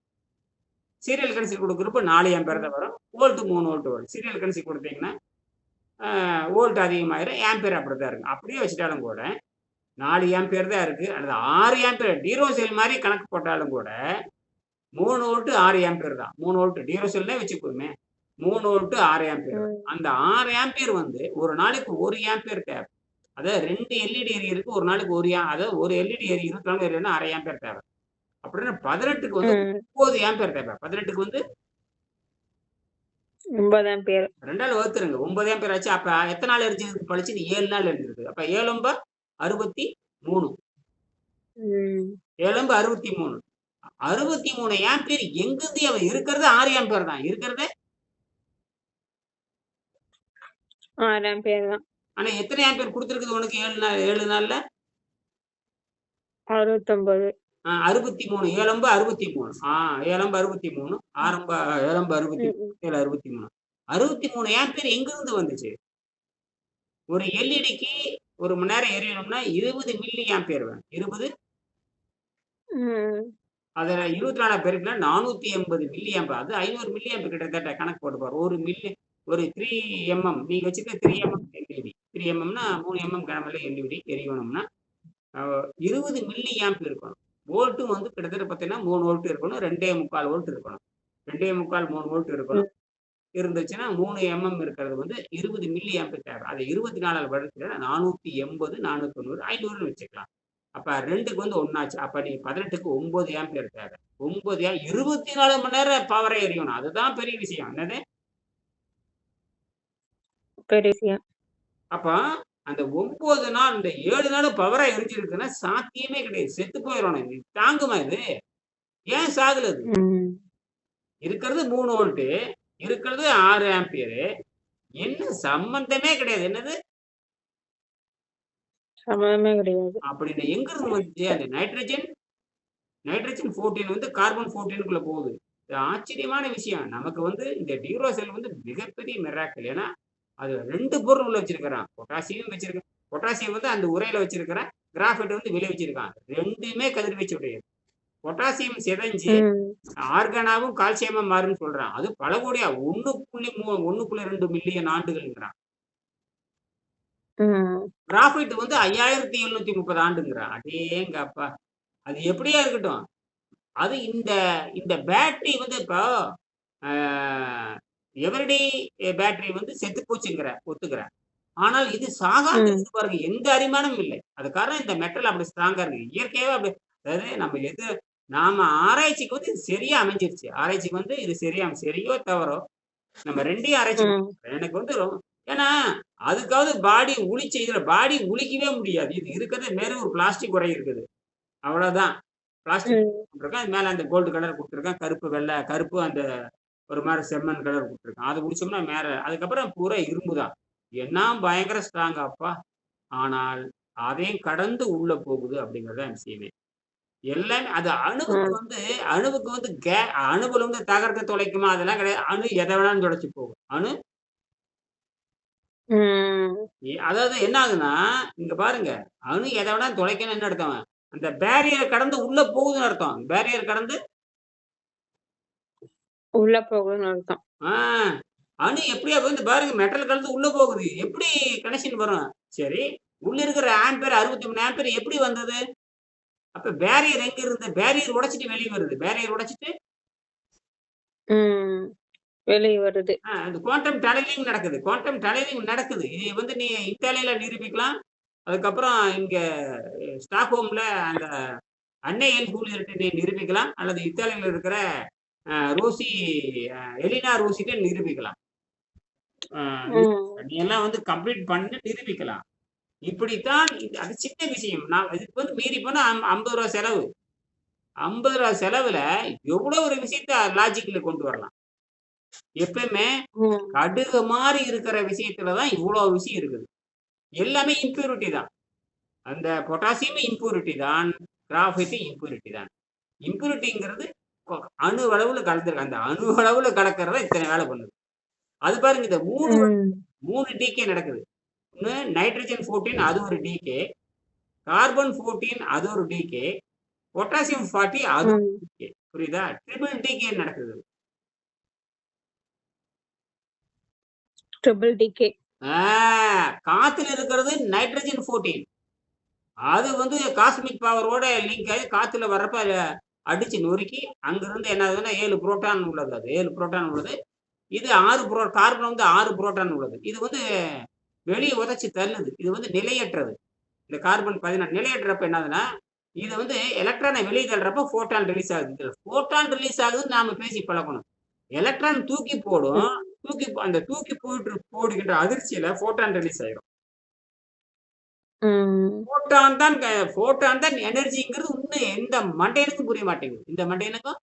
A: சீரியல் கனெக்ஷன் குடுக்குறப்ப 4 ஆம்பியர்
B: ம்.
A: தான் வரும். வோல்ட் 3 வோல்ட் வரும். சீரியல் கனெக்ஷன் குடுத்தீங்கன்னா, வோல்ட் அதிகமாயிரும். ஆம்பியர் அப்படித்தான் இருக்கும். அப்படியே வச்சுட்டாலும் கூட 4 ஆம்பியர் தான் இருக்கு. அல்லது 6 ஆம்பியர் டீரோசெல் மாரி கணக்கு போட்டாலும் கூட 3 வோல்ட் 6 ஆம்பியர் தான். 3 வோல்ட் டீரோசெல்லே வச்சுக்குவோமே. 3 வோல்ட் 6 ஆம்பியர் தான்.
B: ம்.
A: அந்த 6 ஆம்பியர் வந்து ஒரு நாளைக்கு 1 ஆம்பியர் தேவை. அதாவது 2 எல்இடி எரியறதுக்கு ஒரு நாளைக்கு 1 அதாவது ஒரு எல்இடி எரிய 24 எரியணும்னா 1/2 ஆம்பியர் தேவை. அப்படின்னா 18க்கு வந்து
B: ம்.
A: 9 ஆம்பியர் தேவை. 18க்கு வந்து
B: 9 ஆம்பியர்.
A: 2ஆல வகுத்துருங்க. 9 ஆம்பியர் ஆச்சு. அப்ப எத்தன நாள் எரிஞ்சிருக்கு பளிச்சுன்னு 7 நாள் எரிஞ்சிருக்கு. அப்ப 7 9 63.
B: ம்.
A: 7 9 63. 63 ஆம்பியர் எங்கிருந்து அவன் இருக்கிறது 6 ஆம்பியர் தான். இருக்கிறதே
B: 6 ஆம்பியர் தான்.
A: ஆனா எத்தனை ஆம்பியர் குடுத்திருக்குது உனக்கு 7 நாள்ல?
B: 69.
A: 63. 7 9 63. 7 9 63. 6 7 9 63.
B: ம். ம்.
A: 7 63. 63 ஆம்பியர் எங்கிருந்து வந்துச்சு? ஒரு எல்இடிக்கு 1 மணி நேரம் எரியணும்னா 20 மில்லி ஆம்பியர் வேணும். 20
B: ம்.
A: அத 24 பெருக்குனா 480 மில்லி ஆம்பியர். அது 500 மில்லி ஆம்பியர் கிட்டத்தட்ட கணக்கு போட்டு பாரு. 1 மில்லி ஒரு 3 எம்எம் நீங்க வச்சிருக்க 3 எம்எம் எல்இடி. 3 எம்எம்னா 3 எம்எம் கனமுள்ள எல்இடி எரியணும்னா, 20 மில்லி ஆம்பியர் இருக்கணும். வோல்ட்டும் வந்து கிட்டத்தட்ட பார்த்தீங்கன்னா 3 வோல்ட் இருக்கணும். 2 1/4 வோல்ட் இருக்கணும். 2 1/4 3 வோல்ட் இருக்கணும்.
B: ம்.
A: இருந்துச்சுன்னா 3 எம்எம் இருக்கிறது வந்து 20 மில்லி ஆம்பியர் தேவை. அத 24 வகுத்தீங்கன்னா 480, 490, 500ன்னு வச்சுக்கலாம். அப்ப 2க்கு வந்து 1 ஆச்சு. அப்ப நீ 18க்கு 9 ஆம்பியர் தேவை. 9 24 மணி நேரம் பவரா எரியணும். அதுதான் பெரிய விஷயம். என்னது?
B: பெரிய விஷயம்.
A: அப்ப அந்த 9 நாள் இந்த 7 நாளும் பவரா எரிஞ்சிருக்குன்னா சாத்தியமே கிடையாது. செத்து போயிரணும். இது தாங்குமா இது? ஏன் சாகல அது?
B: ம்.
A: இருக்கிறது 3 வோல்ட், இருக்கிறது 6 ஆம்பியர். என்ன சம்பந்தமே கிடையாது. என்னது?
B: சம்மதமே கிடையாது.
A: அப்படின்னு எங்கிருந்து வந்துச்சு? அந்த நைட்ரஜன் நைட்ரஜன் 14 வந்து கார்பன் 14க்குள்ள போகுது. இது ஆச்சரியமான விஷயம். நமக்கு வந்து இந்த டியூரோசெல் வந்து மிகப்பெரிய மிராக்கிள். ஏன்னா, அது 2 பொருள் உள்ள வச்சிருக்கிறான். பொட்டாசியம் வச்சிருக்க பொட்டாசியம் வந்து அந்த உரையில வச்சிருக்கிறேன். கிராஃபைட் வந்து வெளிய வச்சிருக்கான். 2மே கதிர்வீச்சு உடையது. பொட்டாசியம் சிதைஞ்சு
B: ம்.
A: ஆர்கானாவும் கால்சியமா மாறும்னு சொல்றான். அது பல கோடியா 1.2 மில்லியன் ஆண்டுகள்ங்கிறான்.
B: ம்.
A: கிராஃபைட் வந்து 5730 ஆண்டுங்கிறான். அடேங்கப்பா! அது எப்படியா இருக்கட்டும். அது இந்த இந்த பேட்டரி வந்து இப்போ ஆ எவரிடே பேட்டரி வந்து செத்து போச்சுங்கிற ஒத்துக்கிறேன். ஆனால் இது சாகாது
B: ம்.
A: இருக்குது பாருங்க. எந்த அரிமானமும் இல்லை. அது காரணம் இந்த மெட்டல் அப்படி ஸ்ட்ராங்கா இருக்கு. இயற்கையாவே அப்படி அதாவது நாம ஆராய்ச்சிக்கு வந்து இது சரியா அமைஞ்சிருச்சு. ஆராய்ச்சிக்கு வந்து இது சரியோ தவறோ நம்ம 2யும் ஆராய்ச்சி
B: ம்.
A: பண்ணிருக்கோம். எனக்கு வந்து ஏன்னா அதுக்காவது பாடி உளிச்சு இதுல பாடி உளிக்கவே முடியாது. இது இருக்கிறது வெறும் ஒரு பிளாஸ்டிக் உறை இருக்குது. அவ்வளவுதான். பிளாஸ்டிக்
B: ம்.
A: குடுத்துருக்கான். அது மேல அந்த கோல்டு கலர் குடுத்துருக்கான். கருப்பு, வெள்ள கருப்பு அந்த ஒரு மாரி செம்மண் கலர் குடுத்துருக்கான். அத முடிச்சோம்னா மேல அதுக்கப்புறம் பூரா இரும்பு தான். என்ன பயங்கர ஸ்ட்ராங் அப்பா! ஆனால் அதையும் கடந்து உள்ள போகுது அப்படிங்கிறது தான் விஷயமே. எல்லாமே அது
B: ம்.
A: அணுவுக்கு வந்து அணுவுல வந்து தகரத்த துளைக்குமா? அதெல்லாம் கிடையாது. அணு எத வேணாலும் துளைச்சு போகும். அணு
B: ம்.
A: அதாவது என்ன ஆகுதுன்னா, இங்க பாருங்க. அணு எத வேணாலும் துளைக்கணும்னு என்ன அர்த்தம்? அந்த பேரியர கடந்து உள்ள போகுதுன்னு அர்த்தம். பேரியர் கடந்து
B: உள்ள போகுதுன்னு அர்த்தம்.
A: ஆ அணு எப்படியா வந்து பாருங்க மெட்டல் கலந்து உள்ள போகுது. எப்படி கனெக்ஷன் வரும்? சரி. உள்ள இருக்கிற ஆம்பியர் 63 ஆம்பியர் எப்படி வந்தது? அப்ப பேரியர் எங்க இருந்து? பேரியர் உடைச்சுட்டு வெளிய வருது. பேரியர் உடைச்சுட்டு
B: ம். வெளிய வருது.
A: அந்த குவாண்டம் டனலிங் நடக்குது. குவாண்டம் டனலிங் நடக்குது. இது வந்து நீ இத்தாலியில நிரூபிக்கலாம். அதுக்கப்புறம் இங்க ஸ்டாக்ஹோம்ல அந்த அன்னை எல் ஹூலியர்ட்ட நீ நிரூபிக்கலாம். அல்லது இத்தாலியில இருக்கிற ரோசி எலினா ரோசிட்ட நிரூபிக்கலாம். அ
B: ம்.
A: நீ எல்லாம் வந்து கம்ப்ளீட் பண்ணி நிரூபிக்கலாம். இப்படித்தான் அது சின்ன விஷயம். நான் இதுக்கு வந்து மீறி போனா ரூ. 50 செலவு. ரூ. 50 செலவுல எவ்வளோ ஒரு விஷயத்த லாஜிக்ல கொண்டு வரலாம். எப்பயுமே
B: ம்.
A: கடுகு மாரி இருக்கிற விஷயத்துல தான் இவ்வளோ விஷயம் இருக்குது. எல்லாமே இம்பியூரிட்டி தான். அந்த பொட்டாசியம் இம்பியூரிட்டி தான். கிராஃபைட் இம்பியூரிட்டி தான். இம்பியூரிட்டிங்கிறது கொ அணு அளவுல கலந்திருக்கு. அந்த அணு அளவுல கலக்கிறது தான் இத்தன வேல பண்ணுது. அது பாருங்க இந்த 3 டீகே நடக்குது. ஒண்ணு நைட்ரஜன் 14 அது ஒரு டீகே. கார்பன் 14 அது ஒரு டீகே. பொட்டாசியம் 40 அது ஒரு
B: ம்.
A: டீகே. புரியுதா? ட்ரிபிள் டீகே நடக்குது.
B: ட்ரிபிள் டிகே.
A: ஆ காத்துல இருக்கிறது நைட்ரஜன் 14. அது வந்து காஸ்மிக் பவரோட லிங்க் ஆயி காத்துல வர்றப்ப அத அடிச்சு நொறுக்கி, அங்கிருந்து என்ன ஆகுதுன்னா 7 புரோட்டான் உள்ளது அது. 7 புரோட்டான் உள்ளது. இது 6 கார்பன் வந்து 6 புரோட்டான் உள்ளது. இது வந்து வெளிய உதைச்சு தள்ளுது. இது வந்து நிலையற்றது. இந்த கார்பன் 14 நிலையற்றப்ப என்ன ஆகுதுன்னா, இது வந்து எலக்ட்ரான வெளிய தள்ளுறப்ப ஃபோட்டான் ரிலீஸ் ஆகுது. இதுல ஃபோட்டான் ரிலீஸ் ஆகுதுன்னு நாம பேசி பழக்கணும். எலக்ட்ரான் தூக்கி போடும்.
B: ம்.
A: அந்த தூக்கி போடுகின்ற அதிர்ச்சியில ஃபோட்டான் ரிலீஸ் ஆயிரும்.
B: ம்.
A: ஃபோட்டான் தான் எனர்ஜிங்கிறது இன்னும் எந்த மண்டையனுக்கும் புரிய மாட்டேங்குது. இந்த மண்டையனுக்கும்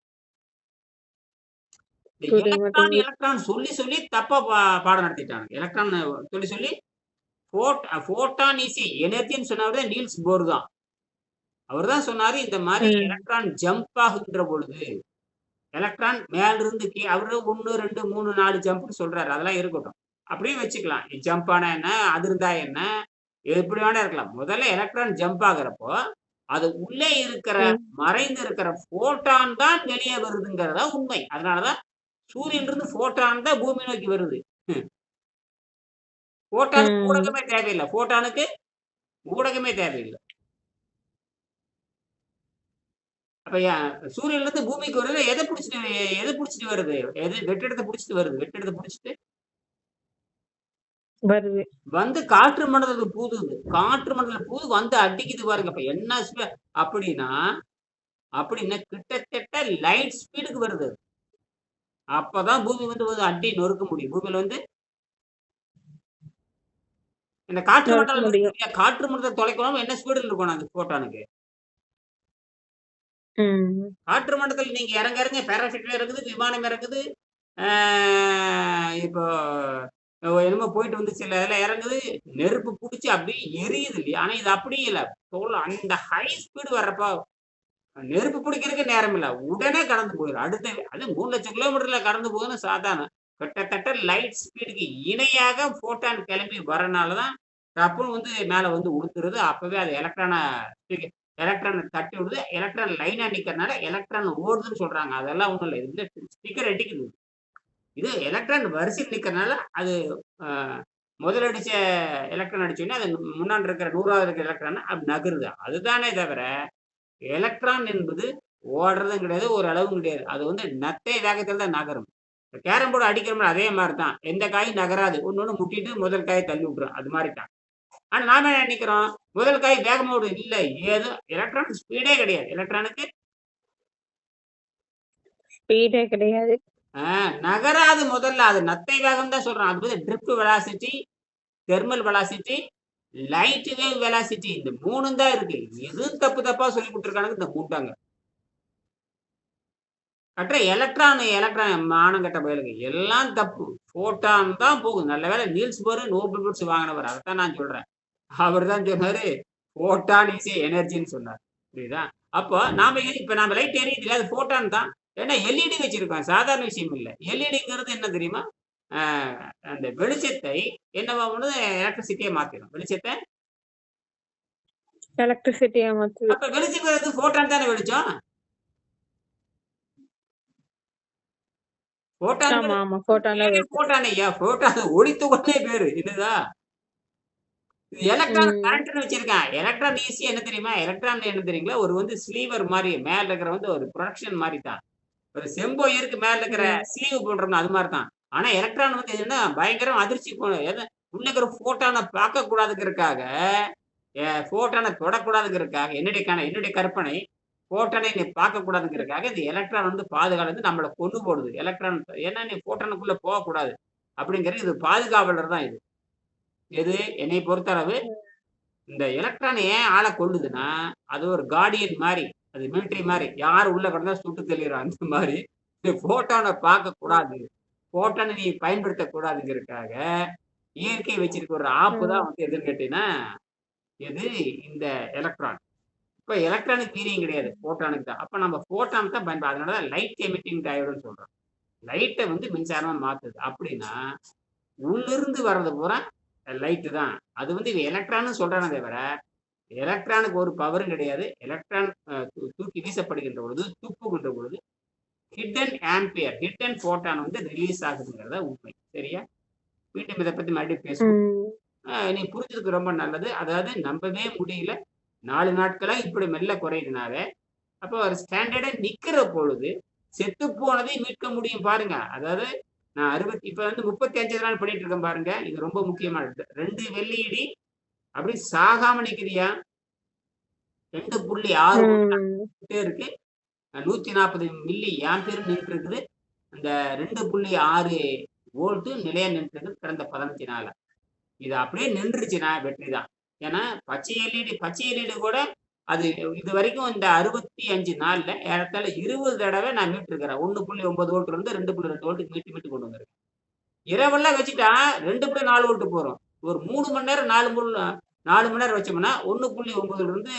A: இந்த
B: புரிய
A: எலக்ட்ரான்,
B: மாட்டேங்குது.
A: எலக்ட்ரான் சொல்லி, சொல்லி தப்பா பாடம் நடத்திட்டானுங்க. எலக்ட்ரான் சொல்லி, சொல்லி ஃபோட்டான் இஸ் எ எனர்ஜின்னு சொன்னவர் தான் நீல்ஸ் போர் தான். அவர் தான் சொன்னாரு, இந்த மாரி
B: ம்.
A: எலக்ட்ரான் ஜம்ப் ஆகுகின்ற பொழுது, எலக்ட்ரான் மேலிருந்து அவரு 1, 2, 3, 4 ஜம்ப்ன்னு சொல்றாரு. அதெல்லாம் இருக்கட்டும். அப்படியும் வச்சுக்கலாம். ஜம்ப் ஆனா என்ன? அதிர்ந்தா என்ன? எப்படி வேணா இருக்கலாம். முதல்ல எலக்ட்ரான் ஜம்ப் ஆகுறப்போ, அது உள்ளே இருக்கிற
B: ம்.
A: மறைந்து இருக்கிற ஃபோட்டான் தான் வெளியே வருதுங்கிறது தான் உண்மை. அதனால தான் சூரியனிலிருந்து ஃபோட்டான் தான் பூமி நோக்கி வருது. ஃபோட்டானுக்கு
B: ம்.
A: ஊடகமே தேவையில்ல. ஃபோட்டானுக்கு ஊடகமே தேவையில்ல. அப்ப சூரியனிலிருந்து பூமிக்கு வருது எத புடிச்சுட்டு வருது? வெற்றிடத்த புடிச்சுட்டு வருது. வெற்றிடத்த புடிச்சுட்டு
B: வருது.
A: வந்து காற்று மண்டலத்துக்கு பூதுது. காற்று மண்டலம் வந்து அடிக்குது பாருங்க. அப்ப என்ன அப்படின்னா அப்படின்னா கிட்டத்தட்ட லைட் ஸ்பீடுக்கு வருது. அப்பதான் பூமி வந்து அடி நொறுக்க முடியும். பூமியில வந்து இந்த காற்று
B: நொறுக்க
A: மண்டலம் இருக்கு
B: முடியும்.
A: இல்லையா? காற்று மண்டலத்த தொலைக்கணும் என்ன ஸ்பீடுல இருக்கணும் அந்த ஃபோட்டானுக்கு?
B: ம்.
A: காற்று மண்டலத்துல நீங்க இறங்க பாராசூட்ல இறங்குது, விமானம் இறங்குது. ஆ இப்போ என்னமோ போயிட்டு வந்து சில இதுல இறங்குது. நெருப்பு புடிச்சு அப்படியே எரியுது இல்லையா? ஆனா இது அப்படி இல்ல. அந்த ஹை ஸ்பீடு வர்றப்ப நெருப்பு பிடிக்கிறதுக்கு நேரம் இல்ல. உடனே கடந்து போயிரும். அது 3,00,000 கிலோமீட்டர்ல கடந்து போகுதுன்னு சாதாரணம். கிட்டத்தட்ட லைட் ஸ்பீடுக்கு இணையாக ஃபோட்டான் கிளம்பி வரனால தான் டப்புன்னு வந்து மேல வந்து உடுத்துருது. அப்பவே அது எலக்ட்ரான தட்டி விடுது. எலக்ட்ரான் லைனா நிக்கிறனால எலக்ட்ரான் ஓடுதுன்னு சொல்றாங்க. அதெல்லாம் ஒண்ணும் இல்ல. இது வந்து ஸ்டிக்கர் அடிக்குது. இது எலக்ட்ரான் வரிசையில் நிக்கிறனால அது அ முதல்ல அடிச்ச எலக்ட்ரான் அடிச்சோனே அது முன்னாடி இருக்கிற 100வது இருக்கிற எலக்ட்ரான் அப்படி நகருது. அதுதானே தவிர, எலக்ட்ரான் என்பது ஓடுறதும் கிடையாது, ஒரு அளவும் கிடையாது. அது வந்து நத்தை வேகத்துல தான் நகரும். கேரம் போர்டு அடிக்கிறோம்ல அதே மாரி தான். எந்த காயும் நகராது. ஒண்ணு முட்டிட்டு முதல் காய தள்ளி விட்டுரும். அது மாரி தான். ஆனா நாம என்ன நினைக்கிறோம், முதல் காய் வேகமா ஓடுது. இல்ல ஏதோ எலக்ட்ரான் ஸ்பீடே கிடையாது. எலக்ட்ரானுக்கு
B: ஸ்பீடே கிடையாது.
A: நகராது முதல்ல. அது நத்தை வேகம் தான் சொல்றோம். அது வந்து drift velocity, thermal velocity, light wave velocity இந்த 3ம் தான் இருக்கு. எதுவும் தப்பு தப்பா சொல்லி குடுத்துருக்கானுங்க இந்த 3 தாங்க. எலக்ட்ரான் மானங்கெட்ட பயலுங்க. எல்லாம் தப்பு. ஃபோட்டான் தான் போகும். நல்ல வேளை நீல்ஸ் போர் நோபல் பிரைஸ் வாங்கினவர். அதத்தான் நான் சொல்றேன். அவர் தான் சொன்னாரு, ஃபோட்டான் இஸ் எ எனர்ஜின்னு சொன்னார். புரியுதா? அப்போ இப்ப நாம லைட் எரியுதுல்ல, அது ஃபோட்டான் தான். ஏன்னா எல்இடி வச்சிருக்கோம். சாதாரண விஷயம் இல்ல. எல்இடிங்கிறது என்ன தெரியுமா? அ அந்த வெளிச்சத்தை என்னவா பண்ணுது? எலக்ட்ரிசிட்டியா மாத்திரும். வெளிச்சத்த
B: எலக்ட்ரிசிட்டியா மாத்துது.
A: அப்ப வெளிச்சம் ஃபோட்டான் தானே வெளிச்சம்.
B: ஆமா,
A: ஃபோட்டான்ங்கிறது
B: ஆமா. ஃபோட்டான் தான்
A: பேரே
B: வருது.
A: ஃபோட்டான் ஐயா. ஃபோட்டான் ஒளித்துகள்னே பேரு. என்னதா? எலக்ட்ரான்
B: ம்.
A: கரண்ட்ன்னு வச்சிருக்கான். எலக்ட்ரான் ஈஸியா என்ன தெரியுமா? எலக்ட்ரான் என்ன தெரியுங்களா? ஒரு வந்து ஸ்லீவர் மாரி மேல இருக்கிற வந்து ஒரு புரொடக்ஷன் மாரி தான். ஒரு செம்போயருக்கு மேல இருக்கிற
B: ம்.
A: ஸ்லீவ் போடுறோம்ல அது மாரி தான். ஆனா எலக்ட்ரான் வந்து எதுன்னா பயங்கரம் அதிர்ச்சி உள்ள இருக்கிற ஃபோட்டான பார்க்க கூடாதுங்கிறதுக்காக, ஃபோட்டான தொடக்கூடாதுங்கிறதுக்காக என்னுடைய கற்பனை. ஃபோட்டானை நீ பார்க்கக்கூடாதுங்கிறதுக்காக இந்த எலக்ட்ரான் வந்து பாதுகாத்து நம்மள கொன்னு போடுது. எலக்ட்ரான் ஏன்னா நீ ஃபோட்டானுக்குள்ள போகக்கூடாது. அப்படிங்கிறது இது பாதுகாவலர் தான் இது. எது என்னை பொறுத்தளவு இந்த எலக்ட்ரான் ஏன் ஆள கொல்லுதுன்னா, அது ஒரு கார்டியன் மாரி. அது மிலிட்டரி மாரி. யார் உள்ள கடந்தா சுட்டு தள்ளிரும். அந்த மாரி இந்த ஃபோட்டான பார்க்கக்கூடாது. ஃபோட்டான நீ பயன்படுத்தக் கூடாதுங்கிறதுக்காக, இயற்கை வச்சிருக்க ஒரு ஆப்பு தான்
B: ம்.
A: வந்து எதுன்னு கேட்டீங்கன்னா, எது இந்த எலக்ட்ரான். இப்ப எலக்ட்ரானுக்கு வீரியம் கிடையாது. ஃபோட்டானுக்கு தான். அப்ப நம்ம ஃபோட்டான் தான் அதனால தான் லைட் எமிட்டிங் டயோடுன்னு சொல்றோம். லைட்ட வந்து மின்சாரமா மாத்துது. அப்படின்னா, உள்ளிருந்து வர்றது பூரா லைட்டு தான். அது வந்து இவன் எலக்ட்ரான்னு சொல்றானே தவிர, எலக்ட்ரானுக்கு ஒரு பவரும் கிடையாது. எலக்ட்ரான் தூக்கி வீசப்படுகின்ற பொழுது, துப்புகின்ற பொழுது, ஹிட்டன் ஃபோட்டான் வந்து ரிலீஸ் ஆகுதுங்கிறது தான் உண்மை. சரியா? மீண்டும் இத பத்தி மறுபடியும் பேசுவோம்.
B: ம்.
A: நீ புரிஞ்சதுக்கு ரொம்ப நல்லது. அதாவது நம்பவே முடியல. 4 நாட்களா இப்படி மெல்ல குறையுதுனால, அப்போ ஒரு ஸ்டாண்டர்டா நிக்கிற பொழுது, செத்துப் போனதை மீட்க முடியும் பாருங்க. அதாவது நான் இப்ப வந்து 35 நாள் பண்ணிட்டு இருக்கேன் பாருங்க. இது ரொம்ப முக்கியமானது. 2 வெள்ளி அப்படி சாகாம நிக்குதுயா. 2.6 வோல்ட்
B: ம்.
A: இருக்கு. 140 மில்லி ஆம்பியர் நின்னுட்டு இருக்குது. அந்த 2.6 வோல்ட் நிலையா நின்னுட்டு இருக்குது கடந்த 15 நாளா. இது அப்படியே நின்றுச்சுன்னா வெற்றி தான். ஏன்னா பச்சை எல்இடி கூட அது இதுவரைக்கும் இந்த 65 நாள்ல ஏறத்தாழ 20 தடவ நான் மீட்டுருக்கிறேன். 1.9 வோல்ட்ல இருந்து 2.2 வோல்ட்டுக்கு மீட்டு கொண்டு வந்திருக்கேன். இரவெல்லாம் வச்சுட்டா 2.4 வோல்ட் போறோம். ஒரு 3 மணி நேரம் 4 மணி நேரம் வச்சோம்னா 1.9ல இருந்து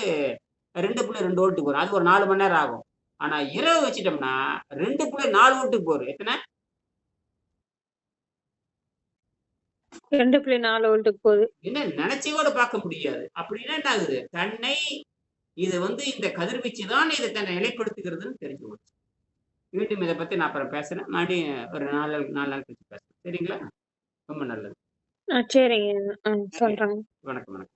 A: 2.2 வோல்ட்டுக்கு வரும். அது ஒரு 4 மணி நேரம் ஆகும். ஆனா இரவு வச்சுட்டோம்னா 2.4 வோல்ட்டுக்கு போகும். எத்தன?
B: 2.4 வோல்ட்டுக்கு போகுது.
A: என்ன நெனச்சு கூட பார்க்க முடியாது. அப்படின்னா என்ன ஆகுது? இது வந்து இந்த கதிர்வீச்சு தான் இத தன்னை நிலைப்படுத்துகிறதுன்னு தெரிஞ்சு போச்சு. மீண்டும் இத பத்தி நான் அப்புறம் பேசுறேன். மறுபடியும் ஒரு 4 நாள் கழிச்சு பேசுறேன். சரிங்களா? ரொம்ப நல்லது.
B: சரிங்க.
A: நன்றி.
B: சொல்றேங்க.
A: வணக்கம்.